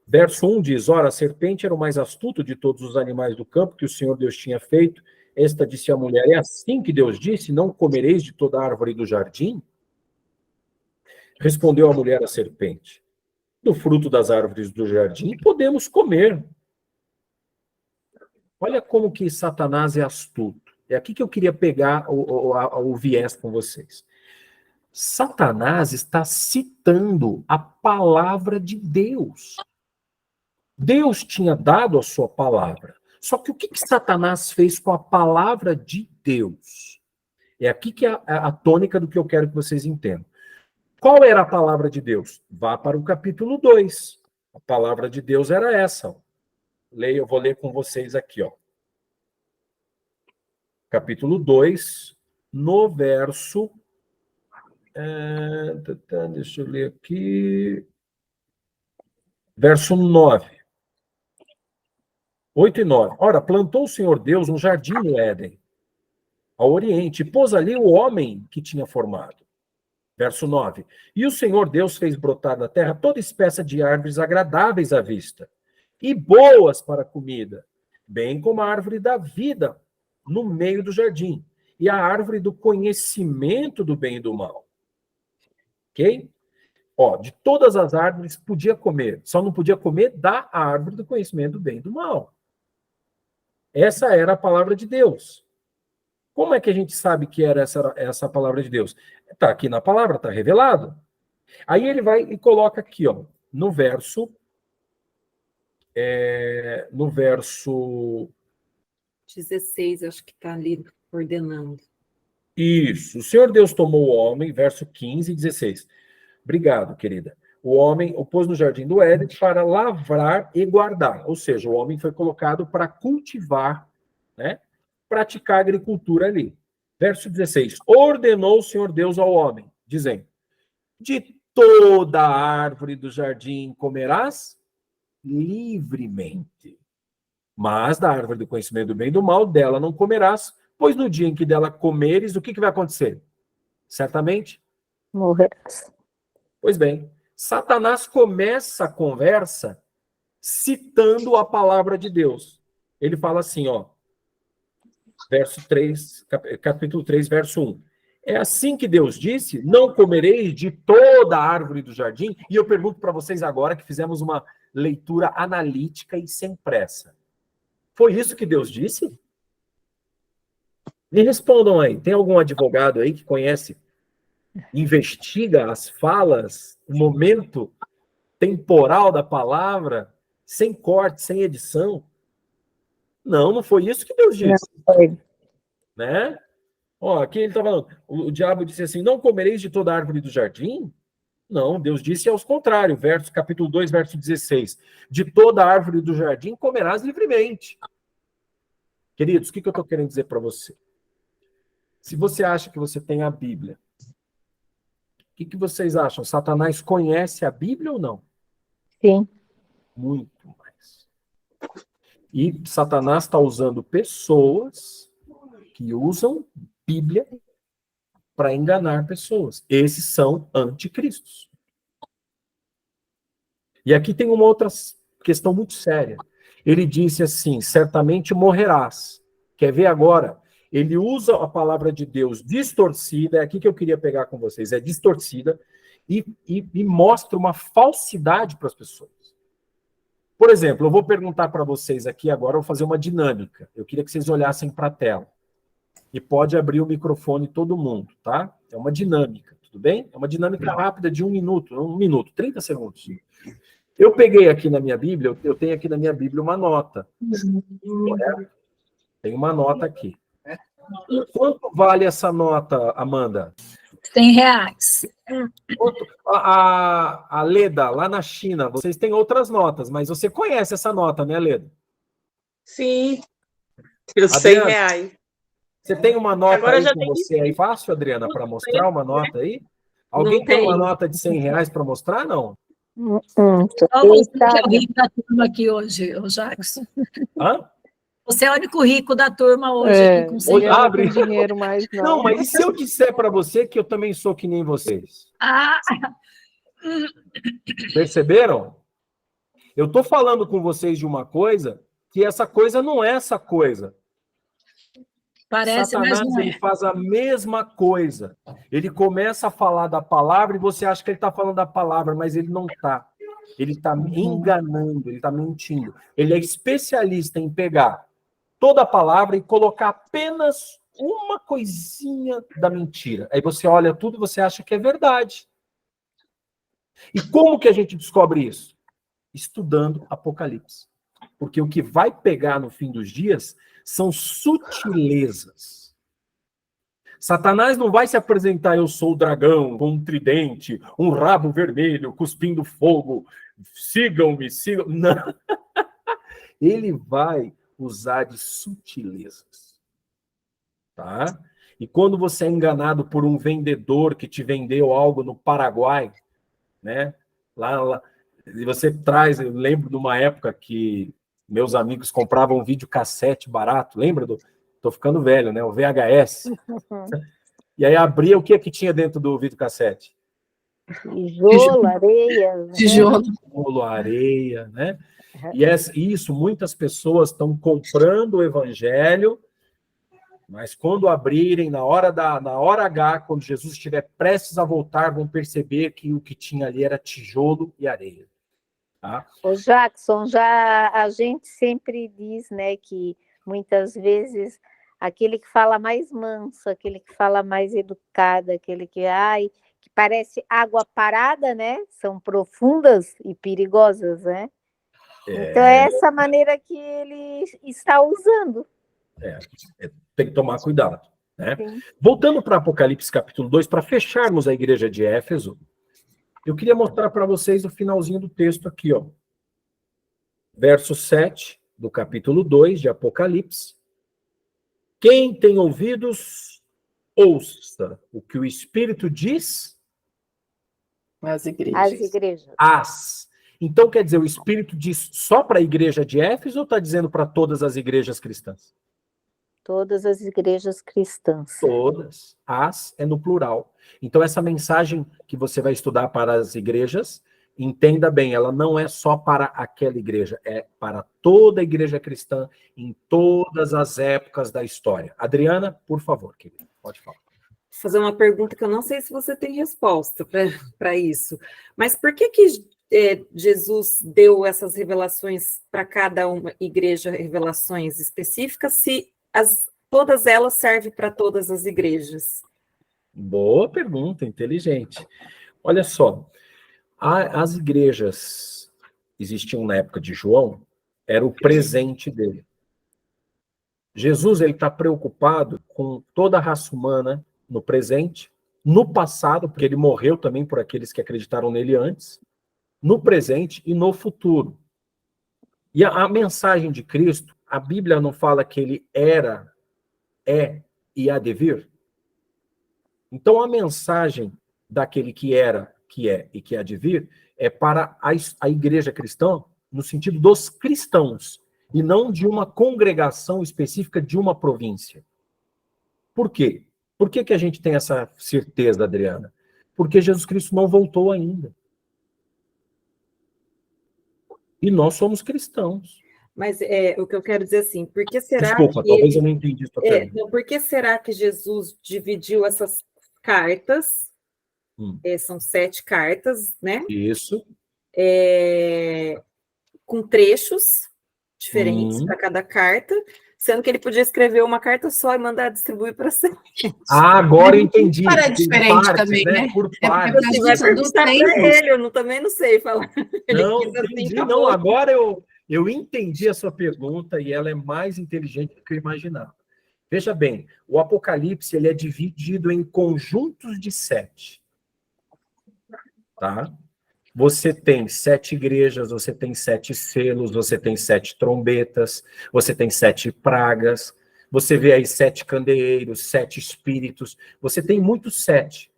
A: Verso 1 diz, ora, a serpente era o mais astuto de todos os animais do campo que o Senhor Deus tinha feito. Esta disse à mulher, é assim que Deus disse, não comereis de toda árvore do jardim? Respondeu a mulher à serpente, do fruto das árvores do jardim podemos comer. Olha como que Satanás é astuto. É aqui que eu queria pegar o viés com vocês. Satanás está citando a palavra de Deus. Deus tinha dado a sua palavra. Só que o que Satanás fez com a palavra de Deus? É aqui que é a tônica do que eu quero que vocês entendam. Qual era a palavra de Deus? Vá para o capítulo 2. A palavra de Deus era essa. Ó. Leia, eu vou ler com vocês aqui. Ó. Capítulo 2, no verso... deixa eu ler aqui... Verso 9. 8 e 9. Ora, plantou o Senhor Deus um jardim no Éden, ao oriente, e pôs ali o homem que tinha formado. Verso 9. E o Senhor Deus fez brotar na terra toda espécie de árvores agradáveis à vista e boas para a comida, bem como a árvore da vida no meio do jardim, e a árvore do conhecimento do bem e do mal. Ok? Ó, de todas as árvores podia comer, só não podia comer da árvore do conhecimento do bem e do mal. Essa era a palavra de Deus. Como é que a gente sabe que era essa palavra de Deus? Está aqui na palavra, está revelado. Aí ele vai e coloca aqui, ó, no verso
D: 16, acho que está ali ordenando.
A: Isso. O Senhor Deus tomou o homem, verso 15 e 16. Obrigado, querida. O homem o pôs no jardim do Éden para lavrar e guardar. Ou seja, o homem foi colocado para cultivar, né? Praticar agricultura ali. Verso 16. Ordenou o Senhor Deus ao homem, dizendo: de toda a árvore do jardim comerás livremente. Mas da árvore do conhecimento do bem e do mal, dela não comerás, pois no dia em que dela comeres, o que vai acontecer? Certamente
B: morrerás.
A: Pois bem, Satanás começa a conversa citando a palavra de Deus. Ele fala assim, ó, verso 3, capítulo 3, verso 1. É assim que Deus disse, não comereis de toda a árvore do jardim? E eu pergunto para vocês agora, que fizemos uma leitura analítica e sem pressa. Foi isso que Deus disse? Me respondam aí. Tem algum advogado aí que conhece, investiga as falas, o momento temporal da palavra, sem corte, sem edição? Não, não foi isso que Deus disse.
B: Não foi.
A: Né? Ó, aqui ele está falando, o diabo disse assim, não comereis de toda a árvore do jardim? Não, Deus disse ao contrário, capítulo 2, verso 16. De toda a árvore do jardim comerás livremente. Queridos, o que eu estou querendo dizer para você? Se você acha que você tem a Bíblia, o que vocês acham? Satanás conhece a Bíblia ou não?
B: Sim.
A: Muito mais. E Satanás está usando pessoas que usam Bíblia para enganar pessoas. Esses são anticristos. E aqui tem uma outra questão muito séria. Ele disse assim, certamente morrerás. Quer ver agora? Ele usa a palavra de Deus distorcida, é aqui que eu queria pegar com vocês, é distorcida, e mostra uma falsidade para as pessoas. Por exemplo, eu vou perguntar para vocês aqui agora, eu vou fazer uma dinâmica. Eu queria que vocês olhassem para a tela. E pode abrir o microfone todo mundo, tá? É uma dinâmica, tudo bem? É uma dinâmica rápida de 1 minuto, 30 segundos. Eu peguei aqui na minha Bíblia, eu tenho aqui na minha Bíblia uma nota. Correto? Tem uma nota aqui. Quanto vale essa nota, Amanda?
G: R$100.
A: A Leda, lá na China, vocês têm outras notas, mas você conhece essa nota, né, Leda?
H: Sim, os R$100.
A: Você tem uma nota
H: agora
A: aí
H: já
A: com
H: tem
A: você aí fácil, Adriana, para mostrar uma nota aí? Alguém
H: Não
A: tem uma
H: tem.
A: nota de R$100 para mostrar, não?
G: Só você que é o rico da turma aqui hoje, o Jackson.
A: Hã?
G: Você é o único rico da turma hoje aqui com
A: Hoje
G: 100.
A: abre.
E: Dinheiro mais não.
A: Não, mas e se eu disser para você que eu também sou que nem vocês?
G: Ah,
A: Perceberam? Eu estou falando com vocês de uma coisa que essa coisa não é essa coisa.
G: parece,
A: Satanás,
G: mas não
A: ele
G: é.
A: faz a mesma coisa. Ele começa a falar da palavra e você acha que ele está falando da palavra, mas ele não está. Ele está enganando, ele está mentindo. Ele é especialista em pegar toda a palavra e colocar apenas uma coisinha da mentira. Aí você olha tudo e você acha que é verdade. E como que a gente descobre isso? Estudando Apocalipse. Porque o que vai pegar no fim dos dias são sutilezas. Satanás não vai se apresentar, eu sou o dragão, com um tridente, um rabo vermelho, cuspindo fogo, sigam-me, sigam... Não. Ele vai usar de sutilezas. Tá? E quando você é enganado por um vendedor que te vendeu algo no Paraguai, né? Lá, e você traz, eu lembro de uma época que meus amigos compravam videocassete barato, lembra do... Tô ficando velho, né? O VHS. E aí abria, o que tinha dentro do videocassete?
B: Tijolo, areia. Né?
A: Tijolo, areia, né? E isso, muitas pessoas estão comprando o evangelho, mas quando abrirem, na hora H, quando Jesus estiver prestes a voltar, vão perceber que o que tinha ali era tijolo e areia. Tá?
B: O Jackson, já a gente sempre diz, né, que muitas vezes aquele que fala mais manso, aquele que fala mais educado, aquele que parece água parada, né? São profundas e perigosas, né? Então é essa maneira que ele está usando.
A: Tem que tomar cuidado, né? Voltando para Apocalipse capítulo 2, para fecharmos a igreja de Éfeso, eu queria mostrar para vocês o finalzinho do texto aqui, ó. Verso 7 do capítulo 2 de Apocalipse. Quem tem ouvidos, ouça o que o Espírito diz
F: às igrejas.
B: As igrejas.
A: Então, quer dizer, o Espírito diz só para a igreja de Éfeso ou está dizendo para todas as igrejas cristãs?
B: Todas as igrejas cristãs.
A: Todas. As é no plural. Então, essa mensagem que você vai estudar para as igrejas, entenda bem, ela não é só para aquela igreja, é para toda a igreja cristã, em todas as épocas da história. Adriana, por favor, querida, pode falar.
D: Vou fazer uma pergunta que eu não sei se você tem resposta para isso, mas por que Jesus deu essas revelações para cada uma igreja, revelações específicas, se todas elas servem para todas as igrejas?
A: Boa pergunta, inteligente. Olha só, as igrejas existiam na época de João, era o presente dele. Jesus ele está preocupado com toda a raça humana no presente, no passado, porque ele morreu também por aqueles que acreditaram nele antes, no presente e no futuro. E a mensagem de Cristo, a Bíblia não fala que ele era, é e há de vir? Então a mensagem daquele que era, que é e que há de vir é para a igreja cristã no sentido dos cristãos e não de uma congregação específica de uma província. Por quê? Por que a gente tem essa certeza, Adriana? Porque Jesus Cristo não voltou ainda. E nós somos cristãos.
D: Mas o que eu quero dizer assim, por que será
A: Desculpa,
D: que
A: talvez eu não entendi sua pergunta.
D: por que será que Jesus dividiu essas cartas? São 7 cartas, né?
A: Isso.
D: Com trechos diferentes para cada carta, sendo que ele podia escrever uma carta só e mandar distribuir para sempre.
A: Agora eu entendi.
F: Para diferente também, né?
A: Por partes.
D: Você vai perguntar para ele, eu também não sei falar.
A: Não, entendi. Não, agora eu entendi a sua pergunta e ela é mais inteligente do que eu imaginava. Veja bem, o Apocalipse ele é dividido em conjuntos de 7. Tá? Você tem 7 igrejas, você tem 7 selos, você tem 7 trombetas, você tem 7 pragas, você vê aí 7 candeeiros, 7 espíritos, você tem muitos 7,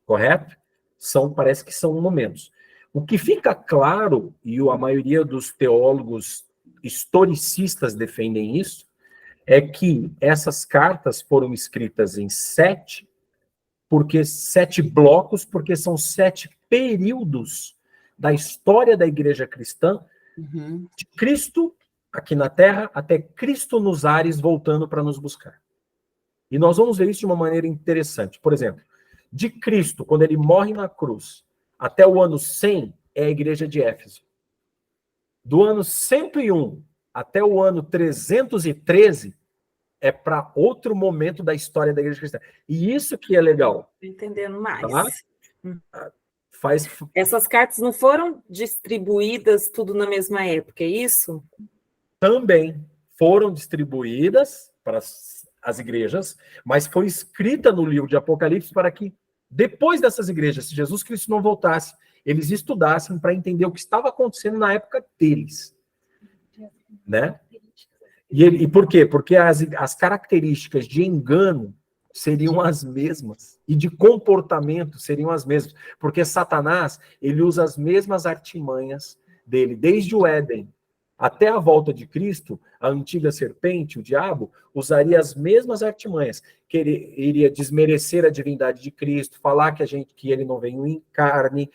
A: correto? Parece que são momentos. O que fica claro, e a maioria dos teólogos historicistas defendem isso, é que essas cartas foram escritas em 7 blocos, porque são 7 períodos da história da igreja cristã, de Cristo aqui na Terra até Cristo nos ares voltando para nos buscar. E nós vamos ver isso de uma maneira interessante. Por exemplo, de Cristo, quando ele morre na cruz, até o ano 100, é a igreja de Éfeso. Do ano 101 até o ano 313, é para outro momento da história da igreja cristã. E isso que é legal.
D: Estou entendendo mais.
A: Tá?
D: Essas cartas não foram distribuídas tudo na mesma época, é isso?
A: também foram distribuídas para as igrejas, mas foi escrita no livro de Apocalipse para que, depois dessas igrejas, se Jesus Cristo não voltasse, eles estudassem para entender o que estava acontecendo na época deles. Né? E por quê? Porque as características de engano seriam as mesmas, e de comportamento seriam as mesmas, porque Satanás, ele usa as mesmas artimanhas dele, desde o Éden até a volta de Cristo. A antiga serpente, o diabo, usaria as mesmas artimanhas, que ele iria desmerecer a divindade de Cristo, falar que ele não veio em carne,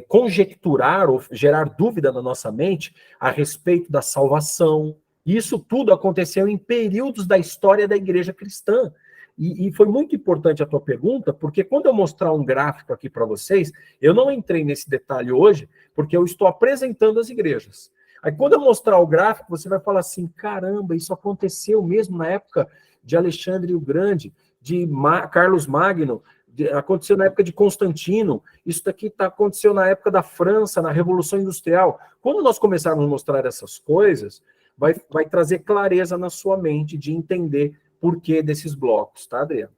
A: conjecturar ou gerar dúvida na nossa mente a respeito da salvação. Isso tudo aconteceu em períodos da história da igreja cristã. E foi muito importante a tua pergunta, porque quando eu mostrar um gráfico aqui para vocês, eu não entrei nesse detalhe hoje, porque eu estou apresentando as igrejas. Aí quando eu mostrar o gráfico, você vai falar assim, caramba, isso aconteceu mesmo na época de Alexandre o Grande, de Carlos Magno, aconteceu na época de Constantino, isso daqui aconteceu na época da França, na Revolução Industrial. Quando nós começarmos a mostrar essas coisas, vai trazer clareza na sua mente de entender por que desses blocos, tá, Adriano?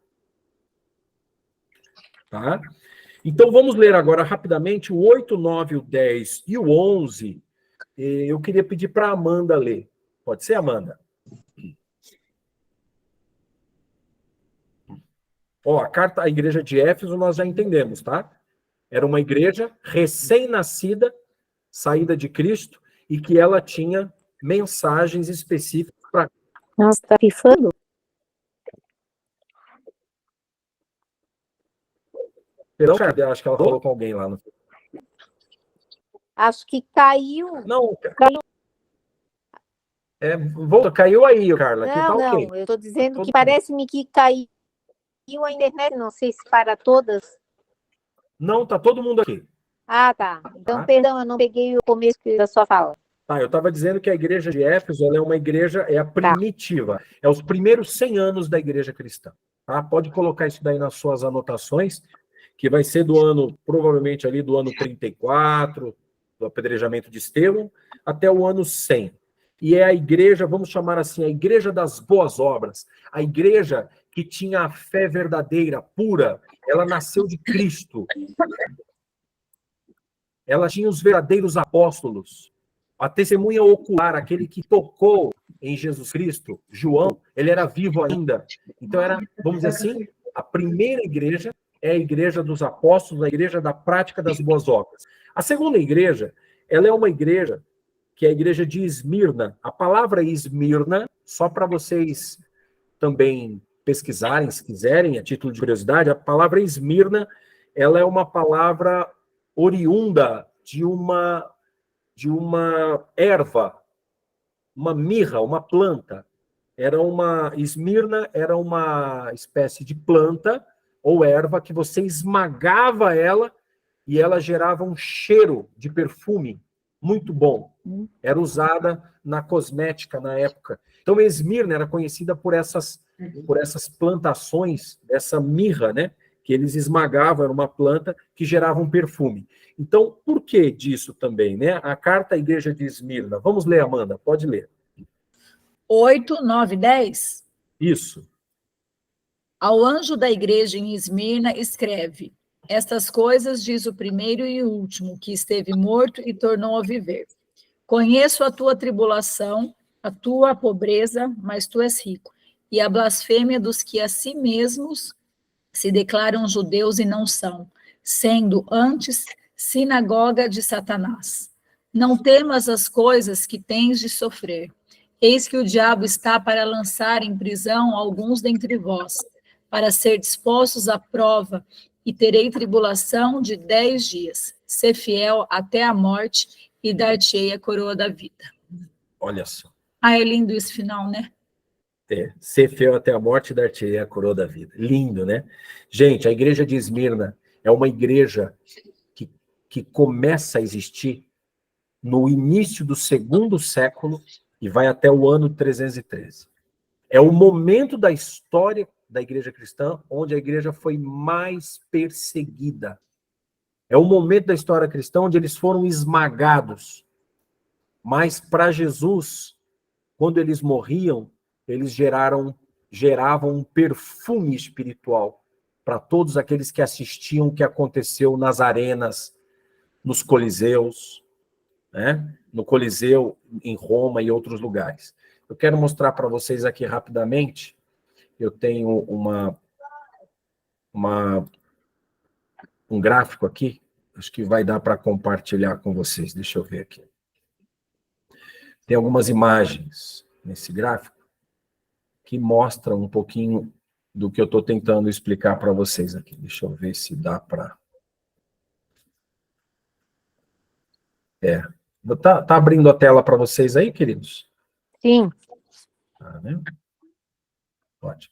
A: Tá? Então, vamos ler agora rapidamente o 8, 9, o 10 e o 11. Eu queria pedir para a Amanda ler. Pode ser, Amanda? Ó, a carta à igreja de Éfeso nós já entendemos, tá? Era uma igreja recém-nascida, saída de Cristo, e que ela tinha mensagens específicas para...
B: Nossa, tá pifando?
A: Perdão, acho que ela falou com alguém lá.
B: Acho que caiu.
A: Não,
B: Caiu.
A: Volta, caiu aí, Carla.
B: Não,
A: aqui tá
B: não,
A: ok.
B: eu estou dizendo que parece-me que caiu a internet, não sei se para todas.
A: Não, tá todo mundo aqui.
B: Ah, tá. Então,
A: Tá.
B: perdão, eu não peguei o começo da sua fala.
A: Tá, eu estava dizendo que a igreja de Éfeso ela é uma igreja, é a primitiva, é os primeiros 100 anos da igreja cristã. Tá? Pode colocar isso daí nas suas anotações, que vai ser do ano, provavelmente ali do ano 34, do apedrejamento de Estevão, até o ano 100. E é a igreja, vamos chamar assim, a igreja das boas obras, a igreja que tinha a fé verdadeira, pura, ela nasceu de Cristo. Ela tinha os verdadeiros apóstolos. A testemunha ocular, aquele que tocou em Jesus Cristo, João, ele era vivo ainda. Então era, vamos dizer assim, a primeira igreja é a igreja dos apóstolos, a igreja da prática das boas obras. A segunda igreja, ela é uma igreja que é a igreja de Esmirna. A palavra Esmirna, só para vocês também pesquisarem, se quiserem, a título de curiosidade, a palavra Esmirna, ela é uma palavra oriunda de uma erva, uma mirra, uma planta. Esmirna era uma espécie de planta ou erva que você esmagava ela e ela gerava um cheiro de perfume muito bom. Era usada na cosmética na época. Então, Esmirna era conhecida por essas plantações, essa mirra, né? Que eles esmagavam, era uma planta que gerava um perfume. Então, por que disso também, né? A carta à igreja de Esmirna. Vamos ler, Amanda, pode ler.
G: 8, 9, 10.
A: Isso.
G: Ao anjo da igreja em Esmirna escreve: estas coisas diz o primeiro e o último, que esteve morto e tornou a viver. Conheço a tua tribulação, a tua pobreza, mas tu és rico, e a blasfêmia dos que a si mesmos se declaram judeus e não são, sendo antes sinagoga de Satanás. Não temas as coisas que tens de sofrer. Eis que o diabo está para lançar em prisão alguns dentre vós, para ser dispostos à prova, e terei tribulação de 10 dias. Ser fiel até a morte, e dar-te-ei a coroa da vida.
A: Olha só.
G: Ah, é lindo esse final, né?
A: Ser fiel até a morte e dar-te-ei a coroa da vida. Lindo, né? Gente, a igreja de Esmirna é uma igreja que começa a existir no início do 2º século e vai até o ano 313. É o momento da história da igreja cristã onde a igreja foi mais perseguida. É o momento da história cristã onde eles foram esmagados. Mas para Jesus, quando eles morriam, eles geravam um perfume espiritual para todos aqueles que assistiam o que aconteceu nas arenas, nos coliseus, né? No Coliseu, em Roma e outros lugares. Eu quero mostrar para vocês aqui rapidamente. Eu tenho um gráfico aqui, acho que vai dar para compartilhar com vocês. Deixa eu ver aqui. Tem algumas imagens nesse gráfico que mostram um pouquinho do que eu estou tentando explicar para vocês aqui. Deixa eu ver se dá para... Tá abrindo a tela para vocês aí, queridos?
B: Sim.
A: Tá, né? Pode.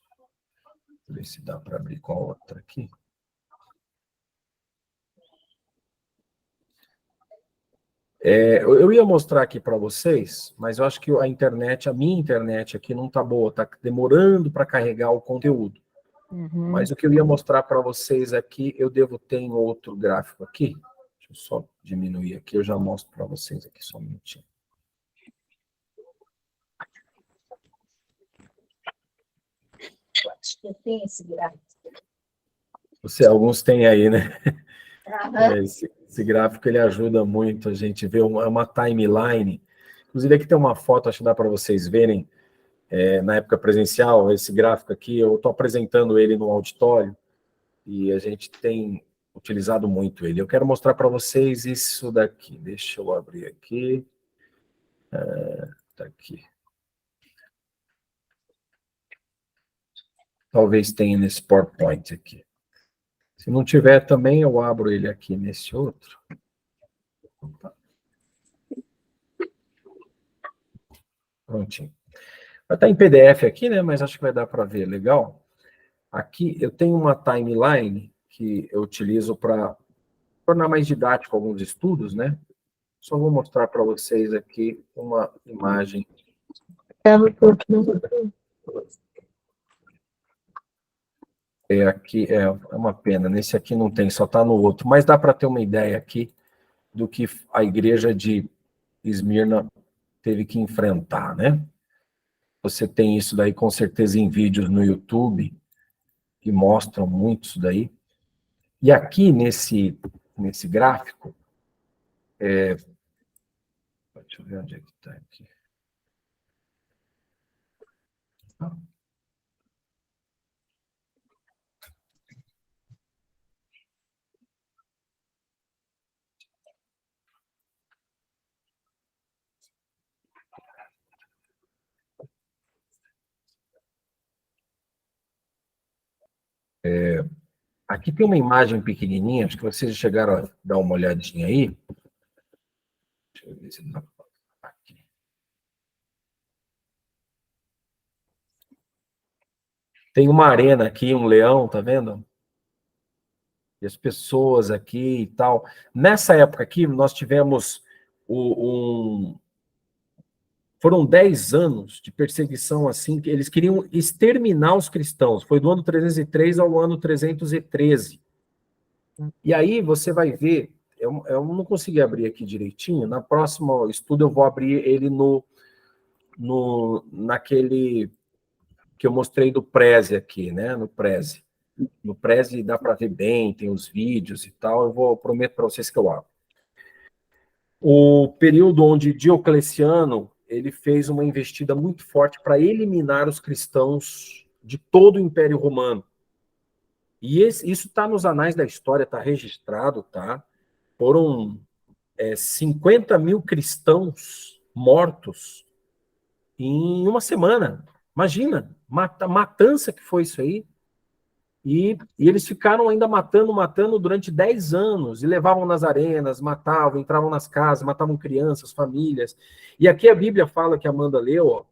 A: Ver se dá para abrir com a outra aqui. Eu ia mostrar aqui para vocês, mas eu acho que a minha internet aqui não está boa, está demorando para carregar o conteúdo.
B: Uhum.
A: Mas o que eu ia mostrar para vocês aqui, eu devo ter em outro gráfico aqui. Deixa eu só diminuir aqui, eu já mostro para vocês aqui, só um minutinho.
B: Acho que eu tenho esse gráfico.
A: Alguns têm aí, né?
B: Uhum.
A: Esse gráfico ele ajuda muito a gente ver uma timeline. Inclusive, aqui tem uma foto, acho que dá para vocês verem, na época presencial, esse gráfico aqui, eu estou apresentando ele no auditório e a gente tem utilizado muito ele. Eu quero mostrar para vocês isso daqui. Deixa eu abrir aqui. Tá aqui. Talvez tenha nesse PowerPoint aqui. Se não tiver também, eu abro ele aqui nesse outro. Prontinho. Vai estar em PDF aqui, né? Mas acho que vai dar para ver. Legal. Aqui eu tenho uma timeline que eu utilizo para tornar mais didático alguns estudos, né? Só vou mostrar para vocês aqui uma imagem. Aqui é uma pena, nesse aqui não tem, só está no outro, mas dá para ter uma ideia aqui do que a igreja de Esmirna teve que enfrentar, né? Você tem isso daí com certeza em vídeos no YouTube, que mostram muito isso daí. E aqui nesse gráfico, deixa eu ver onde é que está aqui. Aqui tem uma imagem pequenininha, acho que vocês chegaram a dar uma olhadinha aí. Deixa eu ver se dá aqui. Tem uma arena aqui, um leão, tá vendo? E as pessoas aqui e tal. Nessa época aqui, nós tivemos foram 10 anos de perseguição, assim, que eles queriam exterminar os cristãos. Foi do ano 303 ao ano 313. E aí você vai ver, eu não consegui abrir aqui direitinho, na próxima estudo eu vou abrir ele naquele que eu mostrei do Prezi aqui, né, no Prezi. No Prezi dá para ver bem, tem os vídeos e tal, prometo para vocês que eu abro. O período onde Diocleciano ele fez uma investida muito forte para eliminar os cristãos de todo o Império Romano. E isso está nos anais da história, está registrado, tá? Foram 50 mil cristãos mortos em uma semana. Imagina, matança que foi isso aí. E eles ficaram ainda matando durante 10 anos, e levavam nas arenas, matavam, entravam nas casas, matavam crianças, famílias. E aqui a Bíblia fala, que a Amanda leu, ó,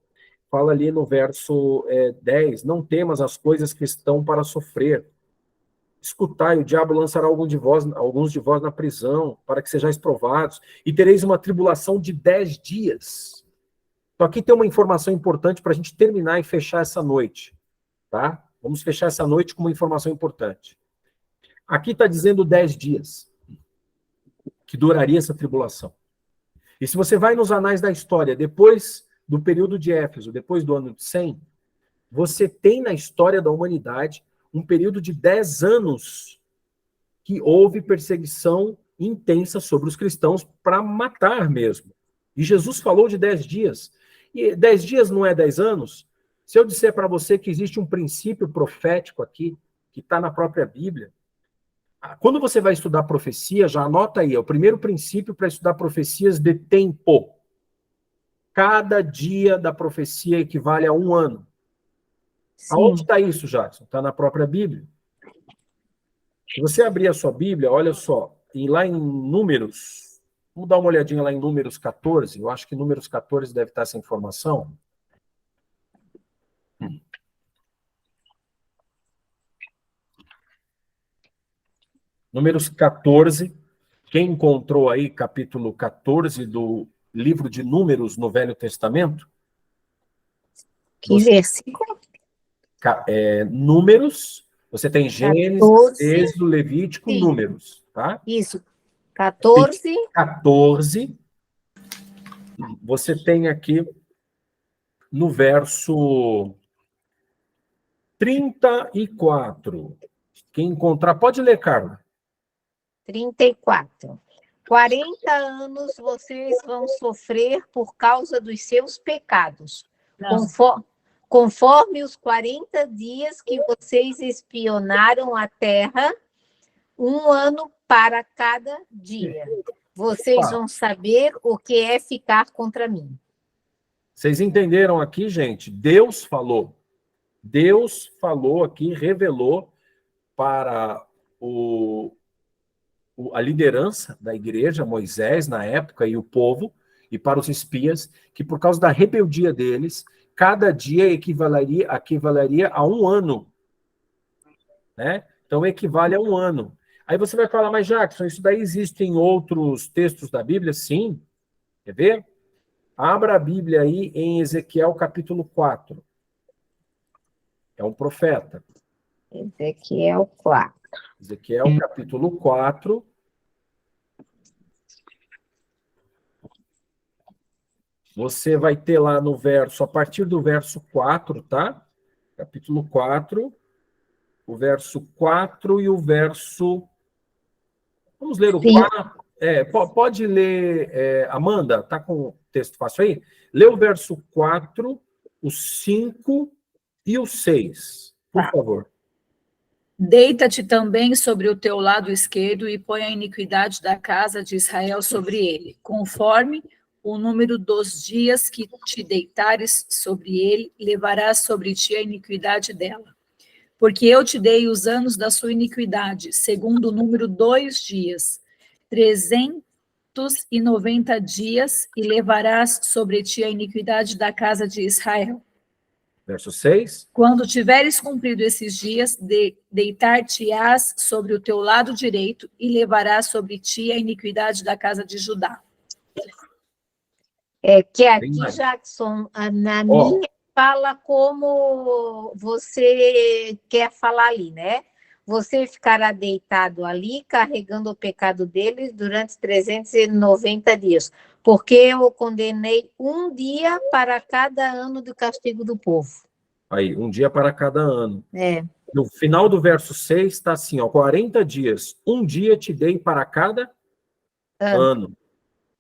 A: fala ali no verso 10, não temas as coisas que estão para sofrer. Escutai, o diabo lançará alguns de vós na prisão, para que sejais provados, e tereis uma tribulação de 10 dias. Então aqui tem uma informação importante para a gente terminar e fechar essa noite, tá? Vamos fechar essa noite com uma informação importante. Aqui está dizendo 10 dias que duraria essa tribulação. E se você vai nos anais da história, depois do período de Éfeso, depois do ano de 100, você tem na história da humanidade um período de 10 anos que houve perseguição intensa sobre os cristãos para matar mesmo. E Jesus falou de 10 dias. E 10 dias não é 10 anos? Se eu disser para você que existe um princípio profético aqui, que está na própria Bíblia, quando você vai estudar profecia, já anota aí, é o primeiro princípio para estudar profecias de tempo. Cada dia da profecia equivale a 1 ano.
B: Sim.
A: Aonde está isso, Jackson? Está na própria Bíblia. Se você abrir a sua Bíblia, olha só, e lá em Números, vamos dar uma olhadinha lá em Números 14, eu acho que Números 14 deve estar essa informação. Números 14, quem encontrou aí capítulo 14 do livro de Números no Velho Testamento?
B: Que versículo?
A: Números, você tem Gênesis,
B: 14.
A: Êxodo, Levítico,
B: Sim.
A: Números, tá?
B: Isso. 14.
A: 14, você tem aqui no verso 34. Quem encontrar, pode ler, Carla.
B: 34. 40 anos vocês vão sofrer por causa dos seus pecados, conforme os 40 dias que vocês espionaram a terra, 1 ano para cada dia. Vocês vão saber o que é ficar contra mim.
A: Vocês entenderam aqui, gente? Deus falou. Deus falou aqui, revelou para a liderança da igreja, Moisés, na época, e o povo, e para os espias, que por causa da rebeldia deles, cada dia equivaleria a 1 ano. Né? Então, equivale a 1 ano. Aí você vai falar, mas Jackson, isso daí existe em outros textos da Bíblia? Sim. Quer ver? Abra a Bíblia aí em Ezequiel capítulo 4. É um profeta.
B: Ezequiel 4.
A: Ezequiel capítulo 4. Você vai ter lá no verso, a partir do verso 4, tá? Capítulo 4, o verso 4 e o verso... Vamos ler o 4? Pode ler, Amanda, tá com o texto fácil aí? Lê o verso 4, o 5 e o 6, por favor.
G: Deita-te também sobre o teu lado esquerdo e põe a iniquidade da casa de Israel sobre ele, conforme o número dos dias que te deitares sobre ele, levarás sobre ti a iniquidade dela. Porque eu te dei os anos da sua iniquidade, segundo o número 2 dias, 390 dias, e levarás sobre ti a iniquidade da casa de Israel.
A: Verso 6.
G: Quando tiveres cumprido esses dias, deitar-te-ás sobre o teu lado direito e levarás sobre ti a iniquidade da casa de Judá.
B: Que aqui, Jackson, na minha fala como você quer falar ali, né? Você ficará deitado ali, carregando o pecado deles durante 390 dias, porque eu condenei 1 dia para cada ano do castigo do povo.
A: Aí, 1 dia para cada ano. No final do verso 6 está assim, 40 dias, 1 dia te dei para cada ano.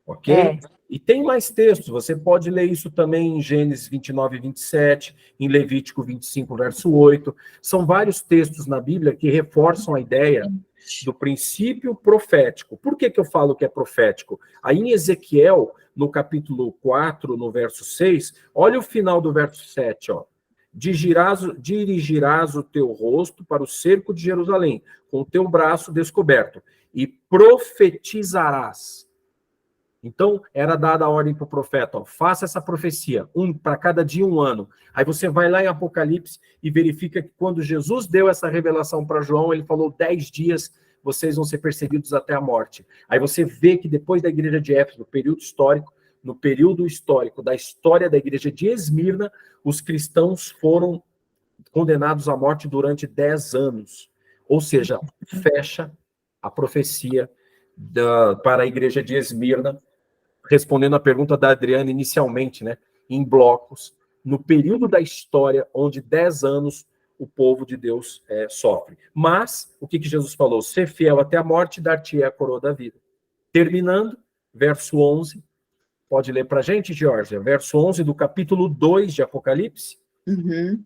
A: Ok? E tem mais textos, você pode ler isso também em Gênesis 29 e 27, em Levítico 25, verso 8. São vários textos na Bíblia que reforçam a ideia do princípio profético. Por que eu falo que é profético? Aí em Ezequiel, no capítulo 4, no verso 6, olha o final do verso 7, dirigirás o teu rosto para o cerco de Jerusalém, com o teu braço descoberto, e profetizarás. Então, era dada a ordem para o profeta, faça essa profecia, para cada dia 1 ano. Aí você vai lá em Apocalipse e verifica que quando Jesus deu essa revelação para João, ele falou 10 dias, vocês vão ser perseguidos até a morte. Aí você vê que depois da igreja de Éfeso, no período histórico da história da igreja de Esmirna, os cristãos foram condenados à morte durante 10 anos. Ou seja, fecha a profecia para a igreja de Esmirna, respondendo a pergunta da Adriana inicialmente, né? Em blocos, no período da história onde 10 anos o povo de Deus sofre. Mas, o que Jesus falou? Ser fiel até a morte, dar-te a coroa da vida. Terminando, verso 11. Pode ler para a gente, Georgia? Verso 11 do capítulo 2 de Apocalipse.
F: Uhum.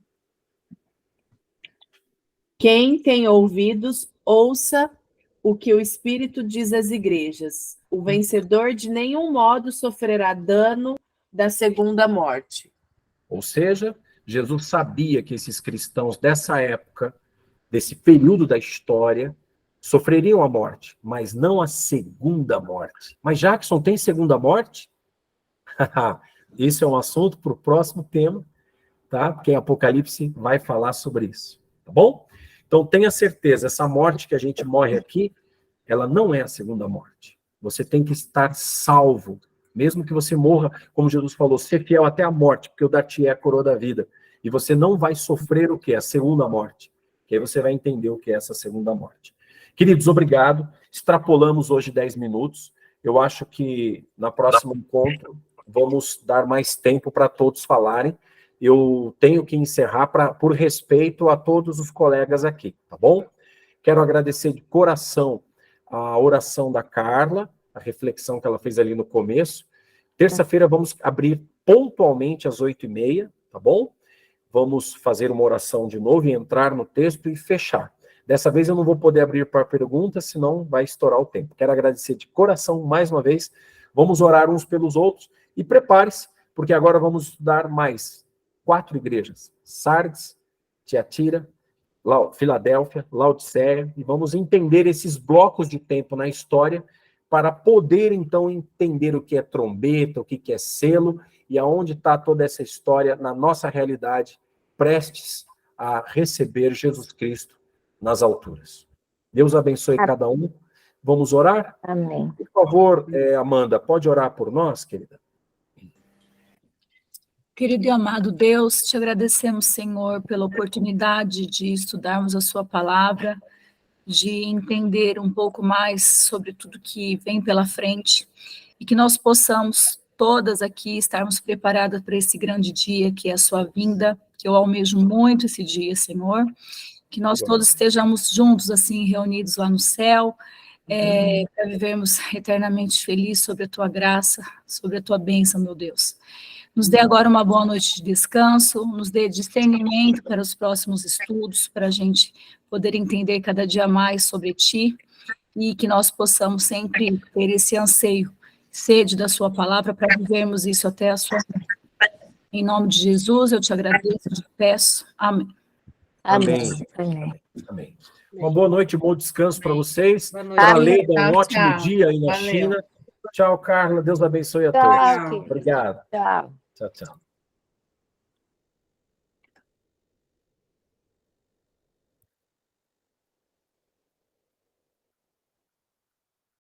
F: Quem tem ouvidos, ouça o que o Espírito diz às igrejas. O vencedor de nenhum modo sofrerá dano da segunda morte.
A: Ou seja, Jesus sabia que esses cristãos dessa época, desse período da história, sofreriam a morte, mas não a segunda morte. Mas Jackson, tem segunda morte? Isso é um assunto para o próximo tema, tá? Porque Apocalipse vai falar sobre isso, tá bom? Então tenha certeza, essa morte que a gente morre aqui, ela não é a segunda morte. Você tem que estar salvo, mesmo que você morra, como Jesus falou, ser fiel até a morte, porque eu dar-te a coroa da vida. E você não vai sofrer o que? A segunda morte. Que aí você vai entender o que é essa segunda morte. Queridos, obrigado. Extrapolamos hoje 10 minutos. Eu acho que na próxima encontro vamos dar mais tempo para todos falarem. Eu tenho que encerrar por respeito a todos os colegas aqui, tá bom? Quero agradecer de coração a oração da Carla, a reflexão que ela fez ali no começo. Terça-feira vamos abrir pontualmente às 8h30, tá bom? Vamos fazer uma oração de novo e entrar no texto e fechar. Dessa vez eu não vou poder abrir para perguntas, senão vai estourar o tempo. Quero agradecer de coração mais uma vez. Vamos orar uns pelos outros e prepare-se, porque agora vamos estudar mais 4 igrejas: Sardes, Tiatira, Filadélfia, Laodiceia, e vamos entender esses blocos de tempo na história para poder, então, entender o que é trombeta, o que é selo, e aonde está toda essa história na nossa realidade, prestes a receber Jesus Cristo nas alturas. Deus abençoe cada um. Vamos orar?
B: Amém.
A: Por favor, Amanda, pode orar por nós, querida?
G: Querido e amado Deus, te agradecemos, Senhor, pela oportunidade de estudarmos a sua palavra, de entender um pouco mais sobre tudo que vem pela frente, e que nós possamos todas aqui estarmos preparadas para esse grande dia, que é a sua vinda, que eu almejo muito esse dia, Senhor, que nós todos estejamos juntos, assim, reunidos lá no céu, para vivermos eternamente felizes sobre a tua graça, sobre a tua bênção, meu Deus. Nos dê agora uma boa noite de descanso, nos dê discernimento para os próximos estudos, para a gente poder entender cada dia mais sobre ti, e que nós possamos sempre ter esse anseio, sede da sua palavra, para vivermos isso até a sua morte. Em nome de Jesus, eu te agradeço e te peço. Amém.
B: Amém.
A: Amém. Uma boa noite, bom descanso para vocês.
D: Boa noite.
A: Para a Leda, um
F: Tchau,
A: ótimo
F: tchau.
A: dia aí na
F: Valeu.
A: China. Tchau, Carla. Deus abençoe a
B: Tchau,
A: todos.
B: querido.
A: Obrigado.
B: Tchau.
A: Tchau, tchau.